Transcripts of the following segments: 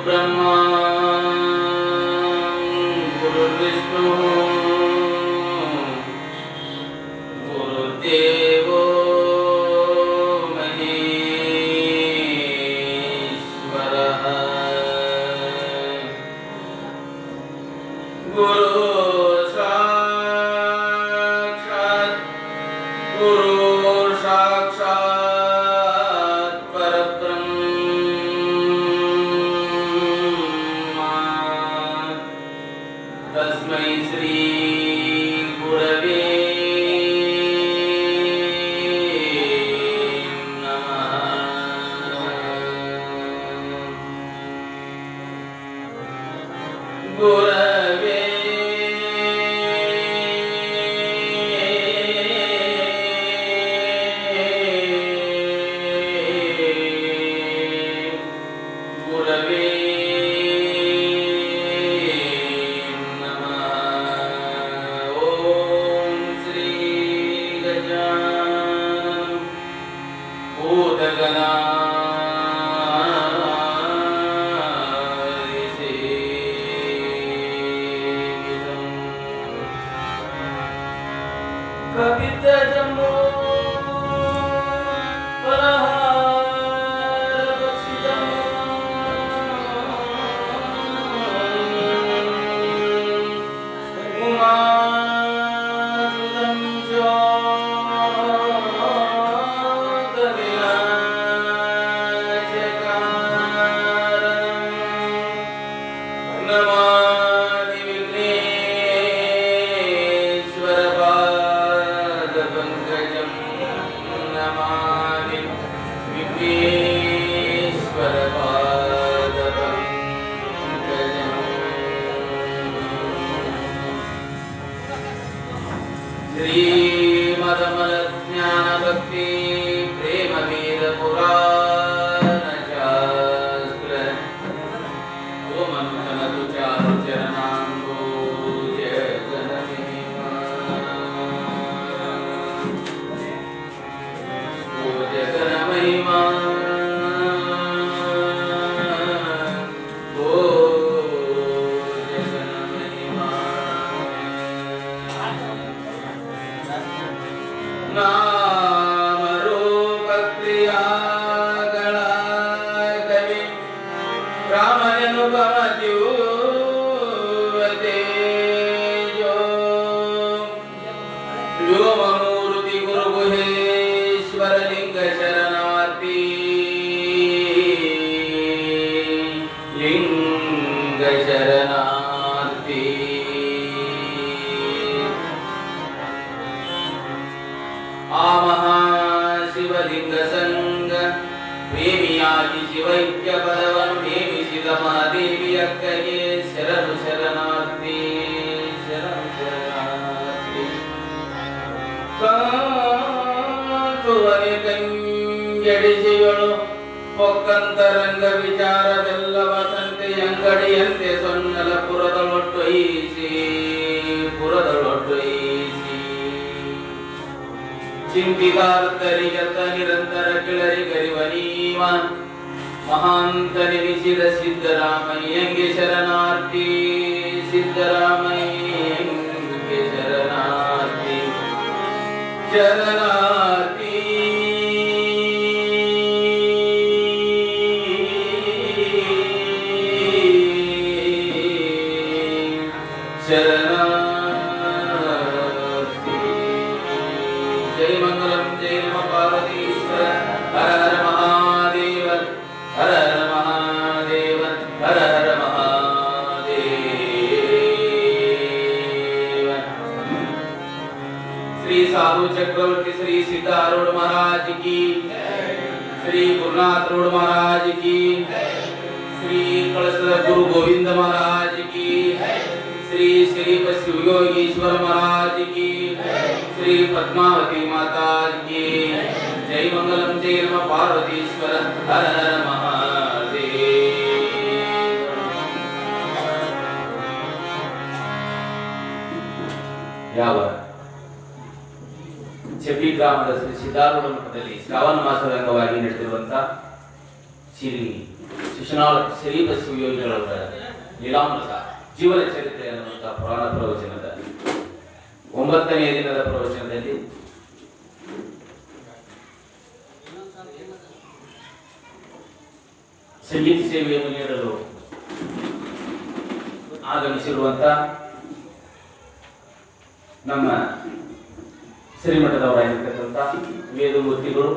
ब्रह्मा गुरुर्विष्णु गुरुर्देवो महेश्वरः गुरु साक्षात् तस्मै श्री गुरवे नमः। गुरवे गुरवे कपितजम्बो श्रीमदमल ज्ञान भक्ति प्रेम वेद पुराण शास्त्र ओम अनुतनतु चारु चरणाम्बोज जनमेवा ओ जगन्महिमा नाम रूप क्रियाಗಳ ಕವಿ ರಾಮನೆನುಪಮ ದ್ಯೋತೇಜೋ ವ್ಯೋಮಮೂರ್ತಿ ಗುರು ಗುಹೇಶ್ವರ ಲಿಂಗ ಶರಣಾರ್ಥಿ ಲಿಂಗ ಶರಣಾರ್ಥಿ आ महाशिवलिंग संग प्रेमियादि शिवैक्य पदवन ನೇಮಿಸಿದ ಮಹಾದೇವಿ ಅಕ್ಕಗೆ ಶರಣು ಶರಣಾರ್ಥಿ ಶರಣು ಶರಣಾರ್ಥಿ ಕಾಂತುವನೆ ಕಂಗೆಡಿಸಿಯೊಳು ಪೊಕ್ಕಂತರಂಗ ವಿಚಾರವೆಲ್ಲವ ತಂತೆ ಅಂಗಡಿಯಂತೆ ಸೊನ್ನಲಪುರದೊಳೊಟ್ಟೊಯ್ಯಿಸಿ ಚಿಂತಿತಾರ್ತರಿಗತ ನಿರಂತರ ಕಿಳರಿಗರಿವನೀವ ಮಹಾಂತ ನೆನೆಸಿದ ಸಿದ್ದರಾಮಯ್ಯಂಗೆ ಶರಣಾರ್ಥಿ ಸಿದ್ದರಾಮಯ್ಯಂಗೆ ಶರಣಾರ್ಥಿ ಶರಣಾರ್ಥಿ ಶರಣಾರ್ಥಿ जय मंगलम जय नम पार्वतीश्वर हर हर महादेव हर हर महादेव हर हर महादेव साधु चक्रवर्ती श्री सिद्धारूढ़ महाराज की, श्री गुरुनाथ रूढ़ महाराज की, श्री कलशधर गुरु गोविंद महाराज की, श्री श्री शिवयोगीश्वर महाराज की, श्री पद्मावती माता की। जय मंगलम जय नमः पार्वतीश्वर हर हर महादेव। ಯಾವ ಚೆಬ್ಬಿ ಗ್ರಾಮದ ಶ್ರೀ ಸಿದ್ಧಾರೂಢ ಮಠದಲ್ಲಿ ಶ್ರಾವಣ ಮಾಸದ ಅಂಗವಾಗಿ ನಡೆದಿರುವಂತಹ ಶ್ರೀ ಶಿಶುನಾಳ ಶ್ರೀ ಬಸವಯೋಗಿಗಳವರ ಲೀಲಾಮೃತ ಜೀವನ ಚರಿತ್ರೆ ಅನ್ನುವಂತಹ ಪುರಾಣ ಪ್ರವಚನದ 9ನೇ ದಿನದ ಪ್ರವಚನದಲ್ಲಿ ಸಂಗೀತ ಸೇವೆಯನ್ನು ನೀಡಲು ಆಗಮಿಸಿರುವಂತಹ ನಮ್ಮ ಶ್ರೀಮಠದವರಾಗಿರ್ತಕ್ಕಂಥ ವೇದಮೂರ್ತಿಗಳು,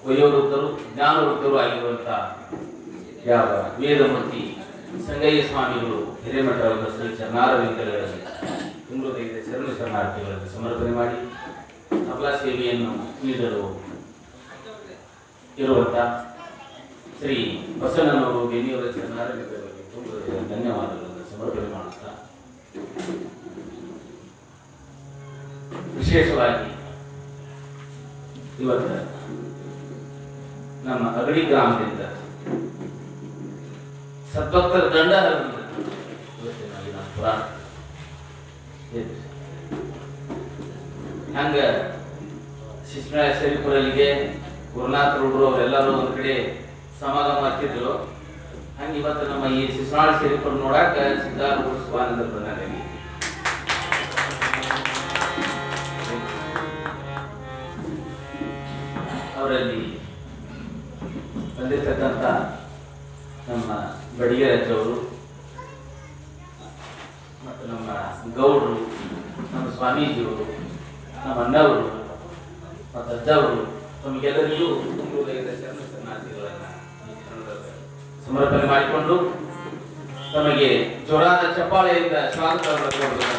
ವಯೋವೃದ್ಧರು, ಜ್ಞಾನವೃದ್ಧರು ಆಗಿರುವಂತಹ ಯಾವ ವೇದಮೂರ್ತಿ ಸಂಗಯ್ಯ ಸ್ವಾಮಿಗಳು ಹಿರೇಮಠರವರ ಶ್ರೀ ಚರಣಾರವಿಂದಗಳಲ್ಲಿ ತುಂಗೃದಯದ ಶರಣ ಶರಣಾರ್ಥಿಗಳನ್ನು ಸಮರ್ಪಣೆ ಮಾಡಿ ತಬಲಾ ಸೇವೆಯನ್ನು ನೀಡಲು ಇರುವಂತಹ ಶ್ರೀ ಬಸವಣ್ಣನವರು ಬೆನ್ನಿಯವರ ಚರಣಾರವಿಂದಗಳಿಗೆ ತುಂಗೃದಯದ ಧನ್ಯವಾದಗಳನ್ನು ಸಮರ್ಪಣೆ ಮಾಡುತ್ತಾ ವಿಶೇಷವಾಗಿ ಇವತ್ತು ನಮ್ಮ ಅಗಡಿ ಗ್ರಾಮದಿಂದ ಸದ್ಭಕ್ತರ ದಂಡ ಪುರಾಣ ಹಂಗ ಶಿಶುನಾಳ ಶರೀಪುರಲ್ಲಿಗೆ ಗುರುನಾಥ ರೂಢರು ಅವರೆಲ್ಲರೂ ಒಂದ್ ಕಡೆ ಸಮಾಗಮ ಆಗ್ತಿದ್ರು. ಹಂಗ ಇವತ್ತು ನಮ್ಮ ಈ ಶಿಶುನಾಳ ಶರೀಪುರ ನೋಡಾಕ ಸಿದ್ಧಾರೂಢ ಸ್ವಾನಂದರು ಬಂದಾಗ ಅವರಲ್ಲಿ ಬಂದಿರತಕ್ಕಂಥ ನಮ್ಮ ಬಡಿಗೆರಜ್ಜವರು ಮತ್ತು ನಮ್ಮ ಗೌಡರು, ನಮ್ಮ ಸ್ವಾಮೀಜಿಯವರು, ನಮ್ಮ ಅಣ್ಣವರು ಮತ್ತು ಅಜ್ಜವರು ತಮಗೆಲ್ಲರಿಗೂ ಹೃದಯದ ಶರಣ ಶರಣಾರ್ಥಿಗಳನ್ನು ಸಮರ್ಪಣೆ ಮಾಡಿಕೊಂಡು ತಮಗೆ ಜೋರಾದ ಚಪ್ಪಾಳೆಯಿಂದ ಸ್ವಾಗತವನ್ನು ಕೋರಬೇಕು.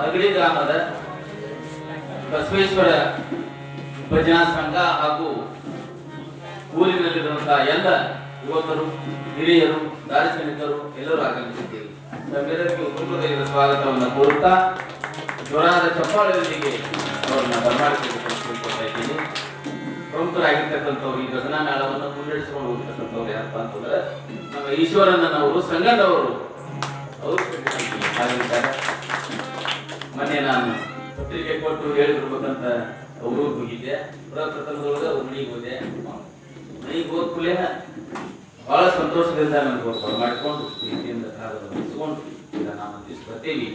ಅಗಡಿ ಗ್ರಾಮದ ಬಸವೇಶ್ವರ ಭಜನಾ ಸಂಘ ಹಾಗೂ ಊರಿನಲ್ಲಿರುವಂತಹ ಎಲ್ಲ ಯುವಕರು, ಹಿರಿಯರು, ದಾರ್ಶನಿಕರು ಎಲ್ಲರೂ ಆಗಮಿಸಿದ್ದೀರಿ. ನಮ್ಮೆಲ್ಲರಿಗೂ ಹೃದಯದ ಸ್ವಾಗತವನ್ನು ಕೋರುತ್ತಾ ಜೋರಾದ ಚಪ್ಪಾಳೆಯೊಂದಿಗೆ ಅವರನ್ನ ಬರಮಾಡಿಕೊಳ್ತಾ ಇದ್ದೀನಿ. ಪ್ರಮುಖರಾಗಿರ್ತಕ್ಕಂಥವ್ರು ಈ ಭಜನಾ ಮೇಳವನ್ನು ಮುನ್ನಡೆಸಿಕೊಂಡು ಹೋಗ್ತಕ್ಕಂಥವ್ರು ಯಾರಪ್ಪ ಅಂತಂದ್ರೆ ನಮ್ಮ ಈಶ್ವರಣ್ಣನವರು ಸಂಘದವರು. ಅವರು ಆಗಿರ್ತಾರೆ. ಮೊನ್ನೆ ನಾನು ಪತ್ರಿಕೆ ಕೊಟ್ಟು ಹೇಳಿರ್ಬೇಕಂತ ಅವರು ಹೋಗಿದ್ದೆ. ಪ್ರಥಮದೊಳಗೆ ಅವ್ರ ಮನೆಗೆ ಹೋದೆ. ಮನೆಗೆ ಹೋದ ಕೂಡಲೇ ಬಹಳ ಸಂತೋಷದಿಂದ ನನಗೆ ಮಾಡಿಕೊಂಡು ಪ್ರೀತಿಯಿಂದ ಕಾಲವನ್ನು ಈಗ ನಾವು ಬರ್ತೀವಿ.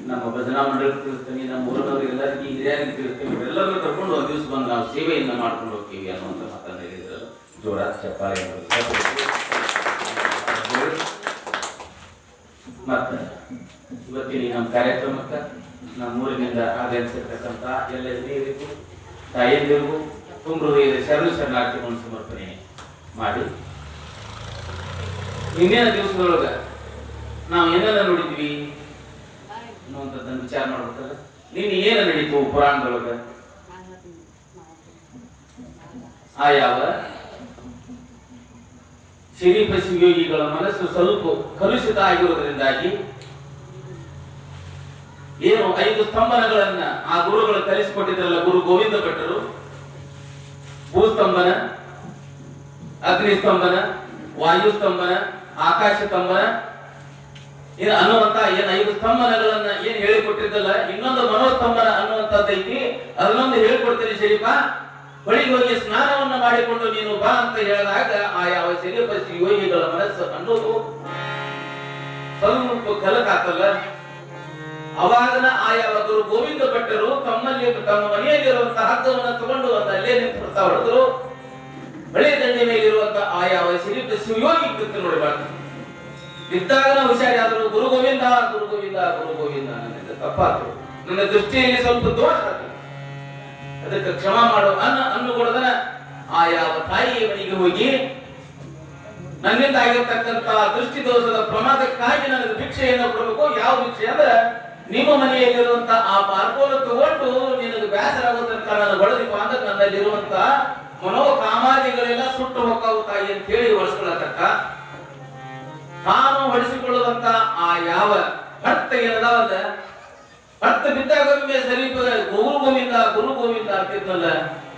ನಮ್ಮ ಭಜನಾ ಮಂಡಳಿ ತಿಳ್ತೀನಿ, ನಮ್ಮ ಊರಿನವ್ರಿಗೆ ಎಲ್ಲರಿಗೂ ಹಿರಿಯರಿಗೆ ತಿಳ್ತೀನಿ, ಎಲ್ಲರಿಗೂ ಕರ್ಕೊಂಡು ಒಂದು ದಿವಸ ಬಂದು ನಾವು ಸೇವೆಯನ್ನು ಮಾಡ್ಕೊಂಡು ಹೋಗ್ತೀವಿ ಅನ್ನುವಂಥ ಮಾತನ್ನು ಹೇಳಿದ್ರು. ಜೋರಾದ ಚಪ್ಪಾಳೆ. ಮತ್ತು ಇವತ್ತಿನ ನಮ್ಮ ಕಾರ್ಯಕ್ರಮಕ್ಕೆ ನಮ್ಮೂರಿನಿಂದ ಆಗಮಿಸಿರ್ತಕ್ಕಂಥ ಎಲ್ಲ ಹಿರಿಯರಿಗೂ ತಾಯಿಯರಿಗೂ ತುಂಬ ಹೃದಯದ ಶರಣ ಶರಣಾರ್ಥಿಗಳನ್ನು ಸಮರ್ಪಣೆ ಮಾಡಿ ಹಿಂದಿನ ದಿವಸದೊಳಗೆ ನಾವು ಏನೆಲ್ಲ ನೋಡಿದ್ವಿ ಅನ್ನುವಂಥದ್ದನ್ನು ವಿಚಾರ ಮಾಡ್ಬೇಕಲ್ಲ. ನಿನ್ನೆ ಏನು ನಡೀತು ಪುರಾಣದೊಳಗೆ? ಆ ಯಾವ ಶ್ರೀಪಸಿ ಯೋಗಿಗಳ ಮನಸ್ಸು ಸ್ವಲ್ಪ ಕಲುಷಿತ ಆಗಿರುವುದರಿಂದಾಗಿ ಏನು 5 ಸ್ತಂಭನಗಳನ್ನ ಆ ಗುರುಗಳು ಕಲಿಸಿಕೊಟ್ಟಿದ್ರಲ್ಲ, ಗುರು ಗೋವಿಂದ ಭಟ್ಟರು, ಭೂಸ್ತಂಭನ, ಅಗ್ನಿಸ್ತಂಭನ, ವಾಯುಸ್ತಂಭನ, ಆಕಾಶ ಸ್ತಂಭನ ಅನ್ನುವಂತ ಏನ್ 5 ಸ್ತಂಭನಗಳನ್ನ ಏನ್ ಹೇಳಿಕೊಟ್ಟಿದ್ದಲ್ಲ, ಇನ್ನೊಂದು ಮನೋಸ್ತಂಭನ ಅನ್ನುವಂಥದ್ದೈತಿ. ಅದನ್ನೊಂದು ಹೇಳಿಕೊಡ್ತೀನಿ ಶರೀಫ. ಬಳಿಗೆ ಹೋಗಿ ಸ್ನಾನವನ್ನ ಮಾಡಿಕೊಂಡು ನೀನು ಬಾ ಅಂತ ಹೇಳಿದಾಗ ಆ ಯಾವ ಶರೀಫ ಯೋಗಿಗಳ ಮನಸ್ಸು ಅನ್ನೋದು ಸ್ವಲ್ಪ ಕಲಕಾತಲ್ಲ. ಅವಾಗನ ಆ ಯಾವ ಗುರು ಗೋವಿಂದ ಭಟ್ಟರು ತಮ್ಮ ಮನೆಯಲ್ಲಿರುವಂತಹ ಹಗ್ಗವನ್ನು ತಗೊಂಡು ಅಲ್ಲೇ ನಿಂತು ಹೊಡೆದ್ರು. ಬಳೆ ದಂಡೆ ಮೇಲಿರುವಂತಹ ಆ ಯಾವ ಶರೀಫ ಶಿವಯೋಗಿ ಕೃತ್ಯ ನೋಡಬಾರ್ದು. ಇದ್ದಾಗ ಹುಷಾರಾದ್ರು. ಗುರು ಗೋವಿಂದ ಗುರು ಗೋವಿಂದ ಗುರು ಗೋವಿಂದ, ನನ್ನ ತಪ್ಪಾತು, ನನ್ನ ದೃಷ್ಟಿಯಲ್ಲಿ ಸ್ವಲ್ಪ ದೋಷ ಆಯ್ತು, ಅದಕ್ಕೆ ಕ್ಷಮ ಮಾಡು ಅನ್ನುಕೊಡದನ ಆ ಯಾವ ತಾಯಿಯ ಮನೆಗೆ ಹೋಗಿ ನನ್ನಿಂದ ಆಗಿರ್ತಕ್ಕಂತ ದೃಷ್ಟಿ ದೋಷದ ಪ್ರಮಾದಕ್ಕಾಗಿ ನನಗೆ ಭಿಕ್ಷೆಯನ್ನು ಕೊಡಬೇಕು. ಯಾವ ಭಿಕ್ಷೆ ಅಂದ್ರೆ ನಿಮ್ಮ ಮನೆಯಲ್ಲಿರುವಂತ ಆ ಪಾರ್ಕೋಲ ತಗೊಂಡು ನಿನಗೆ ಬೇಸರ ಆಗುತ್ತಂತ ನನ್ನ ಬಡದಿಪ್ಪ ಅಂದ್ರೆ ನನ್ನಲ್ಲಿರುವಂತ ಮನೋಕಾಮಾದಿಗಳೆಲ್ಲ ಸುಟ್ಟು ಹೋಗ್ತಾವು ತಾಯಿ ಅಂತ ಹೇಳಿ ಹೊಡಿಸ್ಕೊಳ್ಳತಕ್ಕ ತಾನು ಹೊಡಿಸಿಕೊಳ್ಳುವಂತ ಆ ಯಾವ ಭಕ್ತ ಏನದಾವಲ್ಲ, ಭಕ್ತ ಬಿದ್ದಾಗೊಮ್ಮೆ ಸರೀಪ ಗುರು ಗೋವಿಂದ ಅಂತಿದ್ನಲ್ಲ,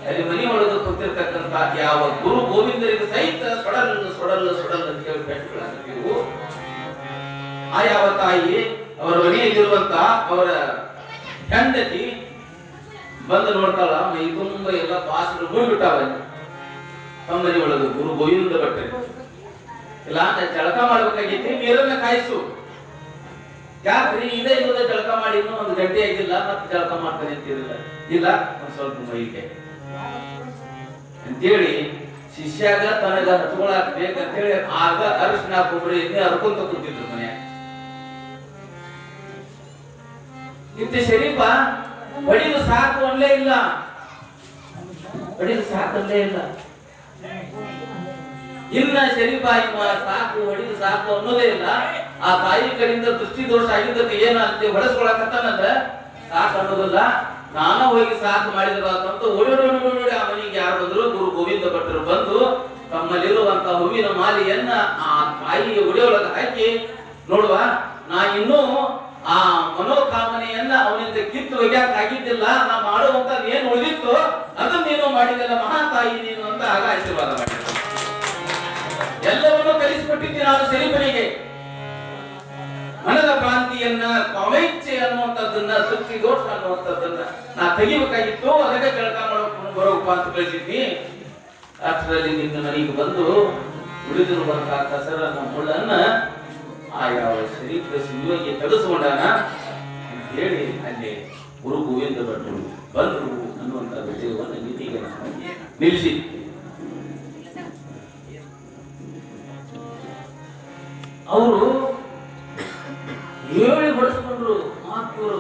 ಅಲ್ಲಿ ಮನೆ ಒಳಗೆ ಕೂತಿರ್ತಕ್ಕಂತ ಯಾವ ಗುರು ಗೋವಿಂದರಿಗೆ ಸಹಿತ ಸೊಡಲ್ ಅಂತ ಹೇಳಿ ಬೆಟ್ಟಗಳಾಗಿವು. ಆ ಯಾವ ತಾಯಿ ಅವರ ಮನೆಯಲ್ಲಿರುವಂತ ಅವರ ಹೆಂಡತಿ ಬಂದು ನೋಡ್ತಾಳ, ಮೈ ತುಂಬ ಎಲ್ಲ ಪಾಸರು ಮುಗಿಬಿಟ್ಟಾವ ತಮ್ಮ ಮನೆ ಒಳಗೆ. ಗುರು ಗೋವಿಂದ ಭಟ್ಟರು ಇಲ್ಲ ಜಳಕ ಮಾಡ್ಬೇಕಾಗಿತ್ತು, ನೀರನ್ನ ಕಾಯಿಸು. ಯಾಕ್ರಿ ಇದೇ ಇಲ್ಲದ ಜಳಕ ಮಾಡಿ ಇನ್ನೂ 1 ಗಂಟೆ ಆಗಿಲ್ಲ, ಮತ್ತೆ ಜಳಕ ಮಾಡ್ತಾನೆ ಅಂತಿರಲಿಲ್ಲ. ಇಲ್ಲ ಒಂದ್ ಸ್ವಲ್ಪ ಮೈಗೆ ಅಂತೇಳಿ ಶಿಷ್ಯಾಗ ತನಗ ಹಚ್ಕೊಳಕ್ ಬೇಕಂತೇಳಿ ಆಗ ಅರಿಶಿನ ಕೊಬ್ಬರಿ ಎಣ್ಣೆ ಹರ್ಕೊಂತ ಕೂತಿದ್ರು ಮನೆ. ಇಂತ ಶರೀಫ ಬಡಿದು ಸಾಕು ಅಲ್ಲೇ ಇಲ್ಲ, ಬಡಿದು ಸಾಕಲ್ಲೇ ಇಲ್ಲ. ಇನ್ನ ಶರೀಫ ಸಾಕು ಹೊಡಿದು ಸಾಕು ಅನ್ನೋದೇ ಇಲ್ಲ. ಆ ತಾಯಿ ಕಡೆಯಿಂದ ದೃಷ್ಟಿ ದೋಷ ಆಗಿದ್ದಕ್ಕೆ ಏನಂತೆ ಹೊಡೆಸ್ಕೊಳಕತ್ತಾನಂದ್ರ ಸಾಕು ಅನ್ನೋದಿಲ್ಲ. ನಾನು ಹೋಗಿ ಸಾಕು ಮಾಡಿದ್ರಂತ ಓಡೋಡಿ ಆ ಮನೆಗೆ ಯಾರು ಬಂದ್ರು, ಗುರು ಗೋವಿಂದ ಭಟ್ಟರು ಬಂದು ತಮ್ಮಲ್ಲಿರುವಂತ ಹೂವಿನ ಮಾಲೆಯನ್ನ ಆ ತಾಯಿಯ ಒಡೆಯೊಳಗೆ ಹಾಕಿ, ನೋಡುವ ನಾ ಇನ್ನೂ ಆ ಮನೋಕಾಮನೆಯನ್ನ ಅವನಿಂದ ಕಿತ್ತು ಒಗ್ಯಾಕ ಆಗಿದ್ದಿಲ್ಲ, ನಾ ಮಾಡುವಂತ ಏನ್ ಉಳಿದಿತ್ತು ಅದನ್ನ ನೀನು ಮಾಡಿದಲ್ಲ ಮಹಾತಾಯಿ ನೀನು ಅಂತ ಆಗ ಆಶೀರ್ವಾದ ಮಾಡಿದ. ಎಲ್ಲವನ್ನೂ ಕಲಿಸಿಕೊಟ್ಟಿದ್ದೆ ನಾನು ಶರೀಫನಿಗೆ. ಮನದ ಭ್ರಾಂತಿಯನ್ನ, ಕಾಮೈಚ್ಛೆ ಅನ್ನುವಂಥದ್ದನ್ನ, ತೃಪ್ತಿ ದೋಷ ಅನ್ನುವಂಥದ್ದನ್ನ ನಾ ತೆಗಿಬೇಕಾಗಿತ್ತು. ಅದಕ್ಕೆ ಜಳಕ ಮಾಡ್ಕೊಂಡು ಬರೋಪ್ಪ ಅಂತ ಕಳಿಸಿದ್ನಿ. ಅಷ್ಟರಲ್ಲಿ ನಿನ್ನ ಮನೆಗೆ ಬಂದು ಉಳಿದಿರುವಂತಹ ಕಸರನ್ನ ಮುಳ್ಳನ್ನ ಆ ಯಾವ ಶರೀಫ ಶಿವಯೋಗಿ ತೆಗೆದುಕೊಂಡಾನ ಅಂತ ಹೇಳಿ ಅಲ್ಲಿ ಗುರು ಗೋವಿಂದ ಭಟ್ಟರು ಬಂದರು ಅನ್ನುವಂಥ ವಿಷಯವನ್ನು ನೀತಿಗೆ ನಿಲ್ಲಿಸಿ ಅವರು ಹೇಳಿ ಬಡಿಸ್ಕೊಂಡ್ರು ಮಾತುಗಳು.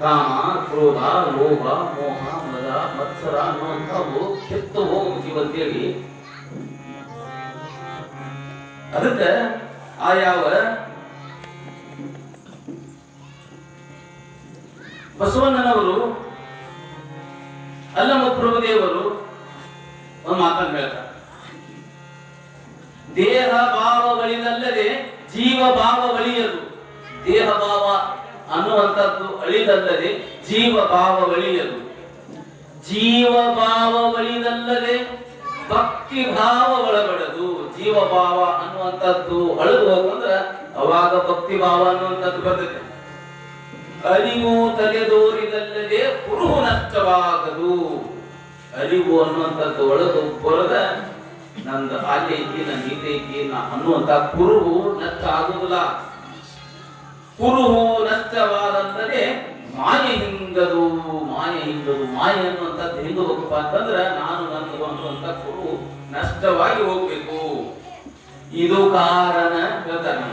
ಕಾಮ, ಕ್ರೋಧ, ಲೋಭ, ಮೋಹ, ಮದ, ಮತ್ಸರ ಅನ್ನುವಂಥವು ಕೆತ್ತು ಹೋಗ್ಬೇಕು ಅಂತೇಳಿ ಅದಕ್ಕೆ ಆ ಯಾವ ಬಸವಣ್ಣನವರು ಅಲ್ಲಮಪ್ರಭುದೇವರು ಒಂದು ಮಾತನ್ನು ಹೇಳ್ತಾರೆ. ದೇಹ ಭಾವಗಳಿದಲ್ಲದೆ ಜೀವ ಭಾವ ಅಳಿಯದು. ದೇಹ ಭಾವ ಅನ್ನುವಂಥದ್ದು ಅಳಿದಲ್ಲದೆ ಜೀವ ಭಾವ ಅಳಿಯದು. ಜೀವ ಭಾವ ಅಳಿದಲ್ಲದೆ ಭಕ್ತಿ ಭಾವ ಒಳಗಡದು. ಜೀವ ಭಾವ ಅನ್ನುವಂಥದ್ದು ಅಳಿದು ಹೋಗಂದ್ರ ಅವಾಗ ಭಕ್ತಿ ಭಾವ ಅನ್ನುವಂಥದ್ದು ಬರ್ತದೆ. ಅರಿವು ತಲೆದೋರಿದಲ್ಲದೆ ಕುರುಹು ನಷ್ಟವಾಗದು. ಅರಿವು ಅನ್ನುವಂಥದ್ದು ಒಳದು ಬರದ ನಂದು ಅಲ್ಲಿ ಐತಿ, ನನ್ನ ಇದೈತಿ ಅನ್ನುವಂತ ಕುರುಹು ನಷ್ಟ ಆಗುದಿಲ್ಲ. ಕುರುಹು ನಷ್ಟವಾದಂದರೆ ಮಾಯೆ ಹಿಂಗದು. ಮಾಯೆ ಅನ್ನುವಂಥದ್ದು ಹಿಂಗ ಹೋಗಪ್ಪ ಅಂತಂದ್ರ ನಾನು ನನ್ನದು ಅನ್ನುವಂತ ಕುರುಹು ನಷ್ಟವಾಗಿ ಹೋಗ್ಬೇಕು. ಇದು ಕಾರಣ ಹೇಳ್ತಾನೆ.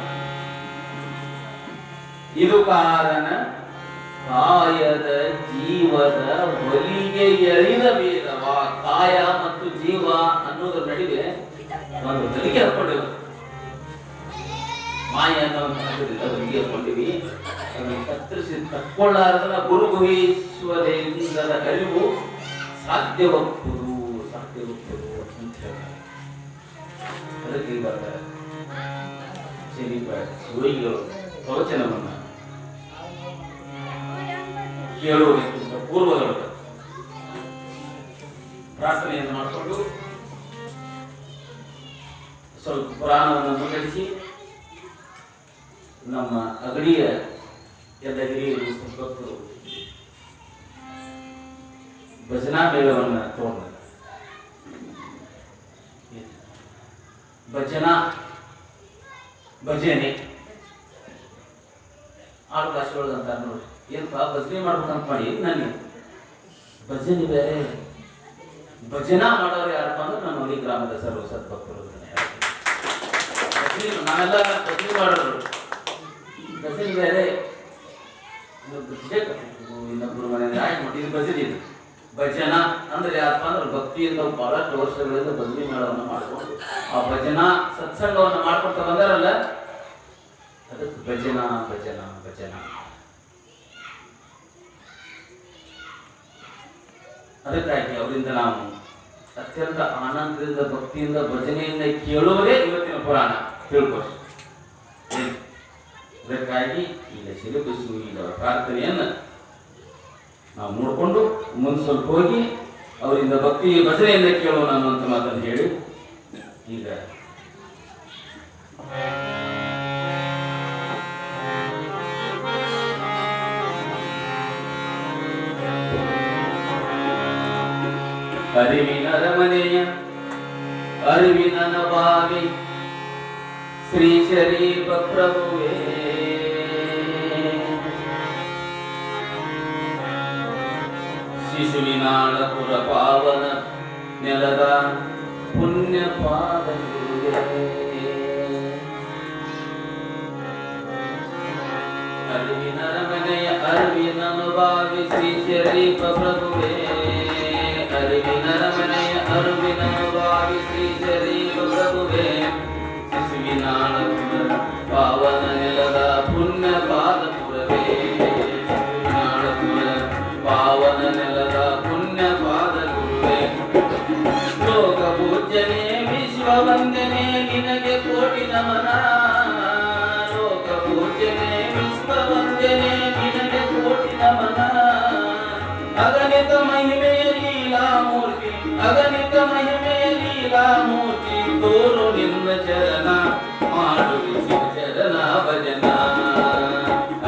ಇದು ಕಾರಣ ಕಾಯದ ಜೀವದ ಹೊಲಿಗೆ ಎಳಿದ ಭೇದವ. ಕಾಯ ಮತ್ತು ಜೀವ ಅನ್ನೋದ್ರ ನಡುವೆ ಒಂದು ಹೊಲಿಗೆ ಹಾಕೊಂಡಿವ. ಮಾಯ ಅನ್ನೋದ್ರಿಂದ ಹೊಲಿಗೆ ಹಾಕೊಂಡಿವಿ. ಕತ್ತರಿಸಿ ತಕ್ಕೊಳ್ಳಾರದನ್ನ ಗುರುಗುಹಿಸುವುದರಿಂದ ಅರಿವು ಸಾಧ್ಯವಾಗುವುದು ಅಂತ ಹೇಳ್ತಾರೆ. ಅದಕ್ಕೆ ಇವಾಗ ಶಿವಯೋಗಿಗಳು ಪ್ರವಚನವನ್ನ ಕೇಳುವುದಕ್ಕಿಂತ ಪೂರ್ವದೊಳಗೆ ಪ್ರಾರ್ಥನೆಯನ್ನು ಮಾಡಿಕೊಂಡು ಸ್ವಲ್ಪ ಪುರಾಣವನ್ನು ಮುಂದುವರಿಸಿ ನಮ್ಮ ಅಗಡಿಯ ಎಲ್ಲ ಹಿರಿಯರು ಸ್ವಲ್ಪ ಭಜನಾ ಮೇಳವನ್ನು ತಗೊಂಡ ಭಜನೆ ಆಳು ಭಾಷೆಗಳು ಅಂತ ನೋಡಿ ಏನಪ್ಪ ಭಜನೆ ಮಾಡ್ಬೇಕಂತ ಮಾಡಿ ನನಗೆ ಭಜನೆ ಬೇರೆ ಭಜನಾ ಮಾಡೋರು ಯಾರಪ್ಪ ಅಂದ್ರೆ ನಮ್ಮ ಹಳ್ಳಿ ಗ್ರಾಮದ ಸರ್ವ ಸದ್ಭಕ್ತರು ನಾವೆಲ್ಲ ಭಜನೆ ಮಾಡೋರು ಭಜನೆ ಬೇರೆ ಇನ್ನೊಬ್ಬರು ಮನೆ ಇದು ಭಜನೆ ಇದು ಭಜನಾ ಅಂದ್ರೆ ಯಾರಪ್ಪ ಅಂದ್ರೆ ಭಕ್ತಿಯಿಂದ ಬಹಳಷ್ಟು ವರ್ಷಗಳಿಂದ ಭಜನೆ ಮೇಳವನ್ನು ಮಾಡ್ಕೊಂಡು ಆ ಭಜನಾ ಸತ್ಸಂಗವನ್ನು ಮಾಡ್ಕೊಂತ ಬಂದಾರಲ್ಲ ಅದಕ್ಕೆ ಭಜನಾ ಭಜನಾ ಭಜನಾ. ಅದಕ್ಕಾಗಿ ಅವರಿಂದ ನಾವು ಅತ್ಯಂತ ಆನಂದದಿಂದ ಭಕ್ತಿಯಿಂದ ಭಜನೆಯಿಂದ ಕೇಳುವುದೇ ಇವತ್ತಿನ ಪುರಾಣ ತಿಳ್ಕೊಳ್ಳಿ. ಅದಕ್ಕಾಗಿ ಈಗ ಶಿರಬಸು ಈಗ ಪ್ರಾರ್ಥನೆಯನ್ನು ನಾವು ನೋಡಿಕೊಂಡು ಮುಂದೆ ಸ್ವಲ್ಪ ಹೋಗಿ ಅವರಿಂದ ಭಕ್ತಿ ಭಜನೆಯಿಂದ ಕೇಳೋಣ ಅನ್ನುವಂಥ ಮಾತನ್ನು ಹೇಳಿ ಈಗ ಅರಿವಿನ ರಮಣೆಯ ಅರಿವಿನ ನವಾವಿ ಶ್ರೀ ಶರೀರ ಪ್ರಭುವೇ ಶಿಶುವಿನಾಳಪುರ ಪಾವನ ನೆಲದ ಪುಣ್ಯ ಪಾದಗುರುವೇ ಅರಿವಿನ ರಮಣೆಯ ಅರಿವಿನ ನವಾವಿ ಶ್ರೀ ಶರೀರ ಪ್ರಭುವೇ ಅರಿವಿನ ರಮಣೆಯ ಅರಿವಿನ ನವಾವಿ ಶ್ರೀ ಶರೀರ ಪ್ರಭುವೇ ಶಿಶುವಿನಾಳಪುರ ಪಾವನ ನೆಲದ ಪುಣ್ಯ ಪಾದಪುರವೇ ಪಾವನ ನೆಲದ ಪುಣ್ಯ ಪಾದ ಗುರುವೇ ಲೋಕ ಪೂಜ್ಯನೇ ವಿಶ್ವವಂದನೆ ನಿನಗೆ ಕೋಟಿ ನಮನ ಲೋಕ ಪೂಜ್ಯನೇ ವಿಶ್ವವಂದನೆ ನಿನಗೆ ಕೋಟಿ ನಮನ ಅಗಣಿತ ಮಹಿಮೆಯ ಲೀಲಾಮೂರ್ತಿ ಅಗಣಿತ ಮಹಿಮೆಯ ಲೀಲಾಮೂರ್ತಿ ತೋರು ನಿನ್ನ ಚರಣ ಮಾಡುವೆ ಚರಣ ಭಜನ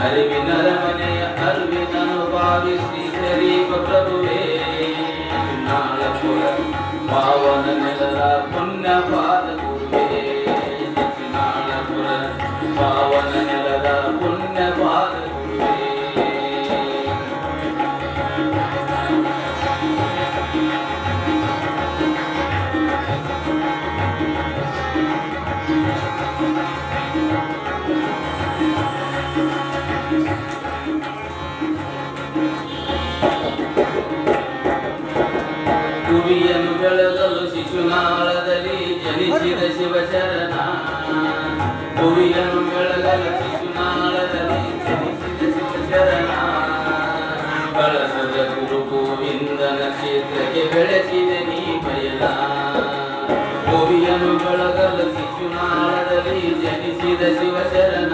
ಅರಿವಿನ ರಮಣೆಯ ಅರಿವಿನ ಭಾವಿ ಶ್ರೀ ಶರೀರ ಪ್ರಭುವೇ ನಾಳಪುರ ಪಾವನ ನೆಲದ ಪುಣ್ಯ ಪಾದ ಗುರುವೇ ನಾಳಪುರ ಪಾವನ ನೆಲದ ಪುಣ್ಯ ಪಾದ ಗುರುವೇ ಕುವಿಯನ್ನು ಬೆಳೆದಲು ಶಿಶುನಾಳದಲ್ಲಿ ಜನಿಸಿದ ಶಿವಶರಣ ಕುವಿಯನ್ನು ಬೆಳೆದಲು ಶಿಶುನಾಳದಲ್ಲಿ ಜನಿಸಿದ ಶಿವಶರಣ ಕಳಸದ ಗುರು ಗೋವಿಂದನ ಕ್ಷೇತ್ರಕ್ಕೆ ಬೆಳೆಸಿದೆ ನೀ ಬಯಲ ಕುವಿಯನ್ನು ಬೆಳೆದಲು ಶಿಶುನಾಳದಲ್ಲಿ ಜನಿಸಿದ ಶಿವಶರಣ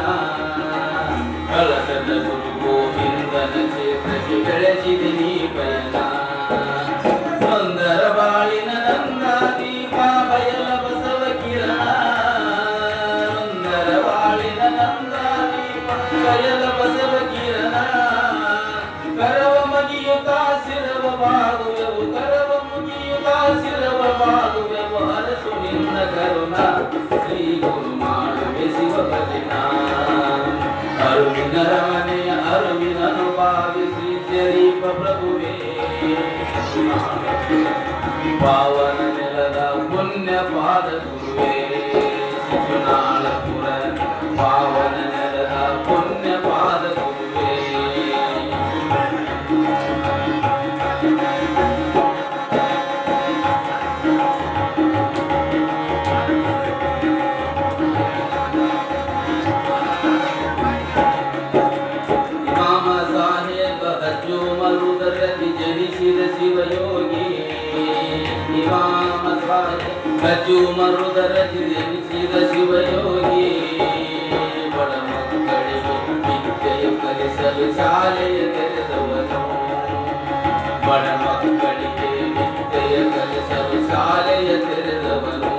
ಕಳಸದ ಗುರು ಗೋವಿಂದನ ಕ್ಷೇತ್ರಕ್ಕೆ ಬೆಳೆಸಿದೆ ನೀ ಬಯಲ ಸುಂದರ ಬಾಳಿನ ನಂದ ದೀಪ ಬಯಲ ಬಸವ ಕಿರಣ ಸುಂದರ ಬಾಳಿನ ನಂದ ದೀಪ ಬಯಲ ಬಸವ ಕಿರಣ ಕರವ ಮುಗಿಯುತ್ತ ಶಿರವ ಬಾಗುವೆವು ಕರವ ಮುಗಿಯುತ್ತ ಶಿರವ ಬಾಗುವೆವು ಅರಸು ನಿನ್ನ ಕರುಣ ಶ್ರೀ ಗುರು ಮಾಡುವೆ ಶಿವ ಭಜನ ಅರುವಿನ ರಮಣೆಯ ಅರುವಿನ ಅನುಭಾವಿ ಶ್ರೀ ಶರೀರ ಪ್ರಭುವೇ ಪಾವನ ನೆಲದ ಪುಣ್ಯ ಪಾದ ಗುರುವೇ ಶಿಶುನಾಳಪುರ ಪಾವನ ನೆಲದ ಪುಣ್ಯ ಪಾದ ಗುರುವೇ ಇಮಾಮ ಸಾಹೇಬ ಹಜ್ಜು ಮರುದರಲ್ಲಿ ಜನಿಸಿದ ಶಿವಯೋಗಿ ಇಮಾಮ ಸಾಹೇಬ ಹಜ್ಜು ಮರುದರಲ್ಲಿ ಜನಿಸಿದ ಶಿವಯೋಗಿ ಬಡ ಮಕ್ಕಳಿಗೆ ವಿದ್ಯೆಯ ಕಲಿಸಲು ಶಾಲೆಯ ತೆರೆದವನು ಬಡ ಮಕ್ಕಳಿಗೆ ವಿದ್ಯೆಯ ಕಲಿಸಲು ಶಾಲೆಯ ತೆರೆದವನು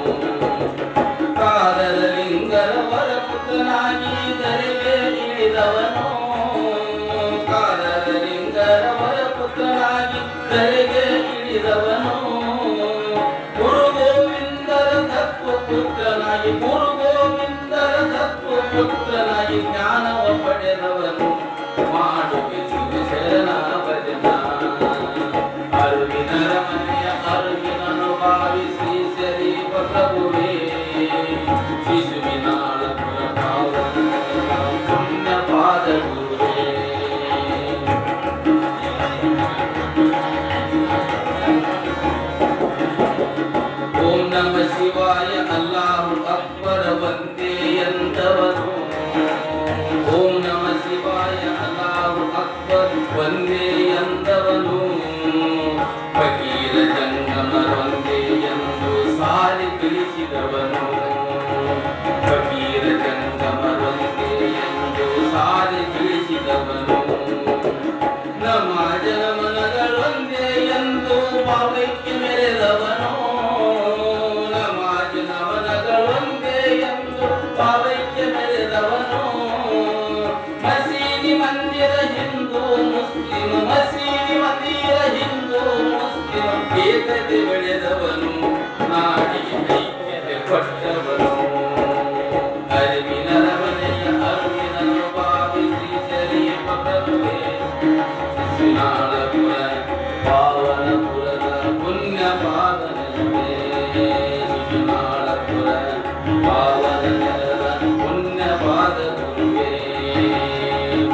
ಕಾದರ ಲಿಂಗರವರ ಪುತ್ರನಾಗಿ ಧರೆಗೆ ಇಳಿದವನು ಕಾದರ ಲಿಂಗರವರ ಪುತ್ರನಾಗಿ ಧರೆಗೆ ಇಳಿದವನು ಗುರು ಗೋವಿಂದರ ತತ್ವ ಪುತ್ರನಾಗಿ ಗುರು ಗೋವಿಂದರ ತತ್ವ ಪುತ್ರನಾಗಿ ಜ್ಞಾನವ ಪಡೆದವನು ಮಾಡುವೆ ಶರಣ ಭಜನ ಅರುವಿನರ ಮನೆಯ ಅರುವಿನನು ಭಾವಿಸಿ ಶರೀಪ ಪ್ರಭುವೇ ಶಿಶುವಿನಾಳ ಪುಣ್ಯ ಪಾದ ಗುರುವೇ ಓಂ ನಮ ಶಿವಾಯ ಅಲ್ಲಾಹು ಅಕ್ಬರ ವಂದೇ ಎಂದವನು ಓಂ ನಮ ಶಿವಾಯ ಅಲ್ಲಾಹು ಅಕ್ಬರ್ ವಂದೇ ಎಂದವನು ಫಕೀರ ಜಂಗಮರೊಂದೇ ಎಂದು ಸಾರಿ ತಿಳಿಸಿದವನು ಫಕೀರ ಜಂಗಮರೊಂದೇ ಎಂದು ಸಾರಿ ತಿಳಿಸಿದವನು ನಮಾಜ ನಮನಗಳೊಂದೇ ಎಂದು ಭಾವೈಕ್ಯ ಮೆರೆದವನು ನಮಾಜ ನಮನಗಳೊಂದೇ ಎಂದು ಭಾವೈಕ್ಯ ಮೆರೆದವನು ಮಸೀದಿ ಮಂದಿರ ಹಿಂದೂ ಮುಸ್ಲಿಂ ಮಸೀದಿ ಮಂದಿರ ಹಿಂದೂ ಮುಸ್ಲಿಂ ಏಕತೆ ಬೆಳೆದವನು ನಾಡಿಗೆ ಐಕ್ಯತೆ ಕೊಟ್ಟವನು ಅರಿವಿನರ ಮನೆಯ ಅರಿವಿನನ್ನು ಭಾವಿಸಿ ಶರೀಪ ಪ್ರಭುವೇ ಶಿಶುನಾಳಪುರ ಪಾವನಪುರದ ಪುಣ್ಯ ಪಾವನವೇ ಶಿಶುನಾಳಪುರ ಪಾವನದ ಪುಣ್ಯ ಪಾದ ಗುರುವೇ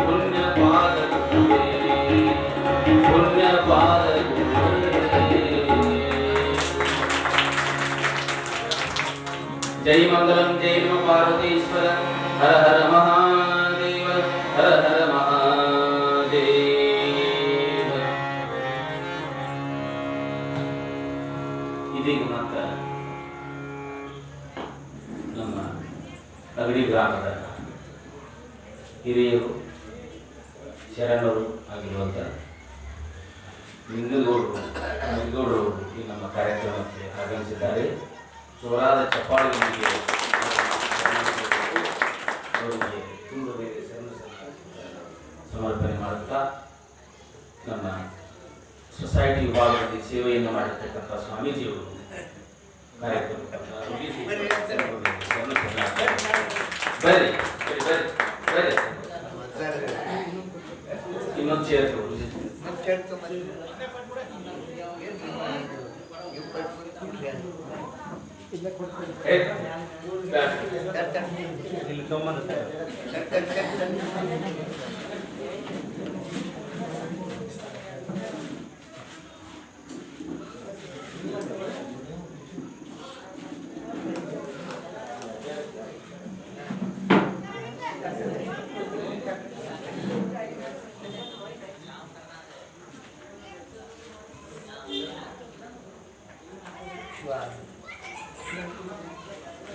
ಪುಣ್ಯ ಪಾದ ಗುರುವೇ ಪುಣ್ಯ ಪಾದ ಗುರುವೇ ಜೈ ಮಂಗಲಂ ಜೈ ನಮ ಪಾರ್ವತೀಶ್ವರ ಹರ ಹರ ಮಹಾದೇವ ಹರ ಹರ ಮಹಾದೇವ. ಇದೀಗ ಮಾತ್ರ ನಮ್ಮ ಅಗಡಿ ಗ್ರಾಮದ ಹಿರಿಯರು ಶರಣರು ಆಗಿರುವಂಥ ಲಿಂಗಗೌಡರು ಈ ನಮ್ಮ ಕಾರ್ಯಕ್ರಮಕ್ಕೆ ಆಗಮಿಸಿದ್ದಾರೆ. ಜೋರಾದ ಚಪ್ಪಾಳೆಯೊಂದಿಗೆ ಅವರಿಗೆ ತುಂಬ ಸಮರ್ಪಣೆ ಮಾಡುತ್ತಾ ನಮ್ಮ ಸೊಸೈಟಿ ವಿಭಾಗದಲ್ಲಿ ಸೇವೆಯನ್ನು ಮಾಡಿರ್ತಕ್ಕಂಥ ಸ್ವಾಮೀಜಿಯವರು ಕಾರ್ಯಕ್ರಮ ಬರ್ರಿ ಬರ್ರಿ ಇನ್ನೊಂದು ಚೇರ್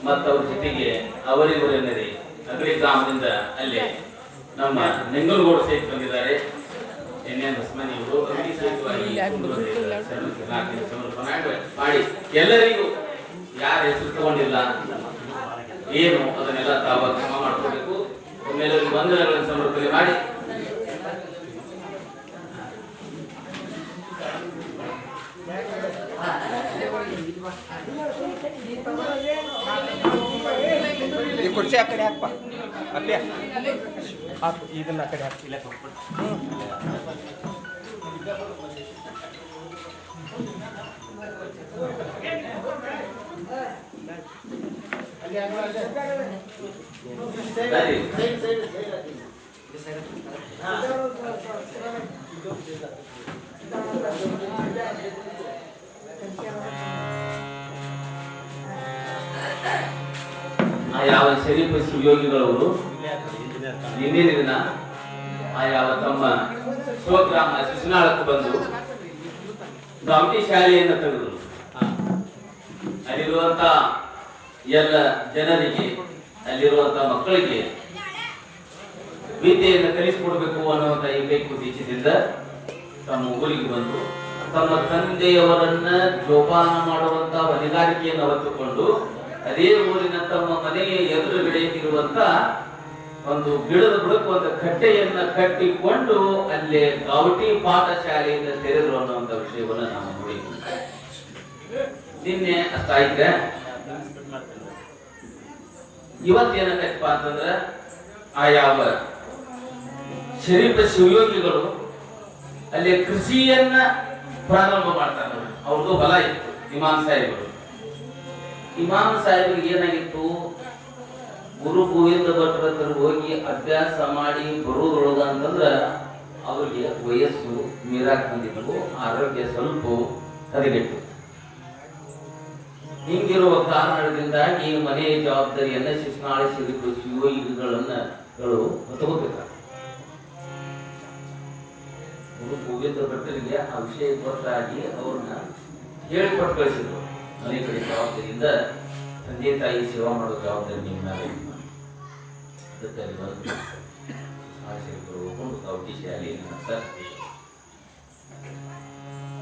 ಮತ್ತು ಅವ್ರ ಜೊತೆಗೆ ಅವರಿವರೆನ್ನದೇ ಅಗ್ರಿ ಗ್ರಾಮದಿಂದ ಅಲ್ಲೇ ನಮ್ಮ ನೆಂಗಲಗೌಡ ಸೇರಿ ಬಂದಿದ್ದಾರೆ. ಎನ್ಎನ್ ಹೊಸಮನಿ ಇವರು ಅಗ್ರಿ ಸಹಿತವಾಗಿ ಮಾಡಿ ಎಲ್ಲರಿಗೂ ಯಾರ ಹೆಸರು ತಗೊಂಡಿಲ್ಲ ಏನು ಅದನ್ನೆಲ್ಲ ತಾವು ಕ್ರಮ ಮಾಡ್ಕೋಬೇಕು. ಒಮ್ಮೆಲೆ ವಂದನೆಗಳನ್ನು ಸಮರ್ಪಣೆ ಮಾಡಿ ಕುರ್ಚಿ ಆ ಕಡೆ ಹಾಕಪ್ಪ ಅಪ್ಪೆ ಹಾಕು ಇದನ್ನ ಆ ಕಡೆ ಹಾಕಿ ಇಲ್ಲ ಯಾವ ಶರೀಫ್ ಯೋಗಿಗಳವರು ಇಂದಿನ ದಿನ ಆ ಯಾವ ತಮ್ಮ ಸ್ವಗ್ರಾಮ ಶಿಶುನಾಳಕ್ಕೆ ಬಂದು ದಾಂಟಿ ಶಾಲೆಯನ್ನು ತೆಗೆದರು. ಅಲ್ಲಿರುವಂತ ಎಲ್ಲ ಜನರಿಗೆ ಅಲ್ಲಿರುವಂತ ಮಕ್ಕಳಿಗೆ ವಿದ್ಯೆಯನ್ನು ಕಲಿಸಿಕೊಡ್ಬೇಕು ಅನ್ನುವಂತ ಏಕೈಕ ಉದ್ದೇಶದಿಂದ ತಮ್ಮ ಊರಿಗೆ ಬಂದು ತಮ್ಮ ತಂದೆಯವರನ್ನ ಜೋಪಾನ ಮಾಡುವಂತ ಹೊಣೆಗಾರಿಕೆಯನ್ನು ಹೊತ್ತುಕೊಂಡು ಅದೇ ಊರಿನ ತಮ್ಮ ಮನೆಯ ಎದುರುಗಡೆ ಇರುವಂತ ಒಂದು ಗಿಡದ ಬುಡಕ್ಕೆ ಒಂದು ಕಟ್ಟೆಯನ್ನ ಕಟ್ಟಿಕೊಂಡು ಅಲ್ಲೇ ಗಾವಟಿ ಪಾಠಶಾಲೆಯಿಂದ ತೆರೆದ್ರು ಅನ್ನುವಂಥ ವಿಷಯವನ್ನು ನಾವು ನೋಡಿದ್ವಿ. ನಿನ್ನೆ ಅಷ್ಟಾಯ್ತೆ. ಇವತ್ತೇನಕ್ಕಪ್ಪ ಅಂತಂದ್ರೆ ಆ ಯಾವ ಶರೀಫ ಶಿವಯೋಗಿಗಳು ಅಲ್ಲಿ ಕೃಷಿಯನ್ನ ಪ್ರಾರಂಭ ಮಾಡ್ತಾರೆ. ಅವ್ರದ್ದು ಬಲ ಇತ್ತು. ಇಮಾಮ್ ಸಾಹೇಬರಿಗೆ ಏನಾಗಿತ್ತು, ಗುರು ಗೋವಿಂದ ಭಟ್ರ ಹತ್ರ ಹೋಗಿ ಅಭ್ಯಾಸ ಮಾಡಿ ಬರೋದ್ರೊಳಗ ಅಂತಂದ್ರ ಅವ್ರಿಗೆ ವಯಸ್ಸು ಮೀರಾಕ್ ಬಂದಿತ್ತು, ಆರೋಗ್ಯ ಸ್ವಲ್ಪ ಹದಗೆಟ್ಟು. ಹಿಂಗಿರುವ ಕಾರಣದಿಂದಾಗಿ ಮನೆಯ ಜವಾಬ್ದಾರಿಯನ್ನ ಶಿಸ್ನಾಳ ಶಿವಯೋಗಿಗಳನ್ನ ಹೊತ್ತುಕೋಬೇಕಾಗ್ತದೆ. ಗುರು ಗೋವಿಂದ ಭಟ್ಟರಿಗೆ ಆ ವಿಷಯ ಗೊತ್ತಾಗಿ ಅವ್ರನ್ನ ಹೇಳಿಕೊಟ್ಟು ಕಳಿಸಿದ್ರು. ಮನೆ ಕಡೆ ಜವಾಬ್ದಾರಿಯಿಂದ ತಂದೆ ತಾಯಿ ಸೇವಾ ಮಾಡೋ ಜವಾಬ್ದಾರಿ ನಿಮ್ಮ ಮೇಲೆ.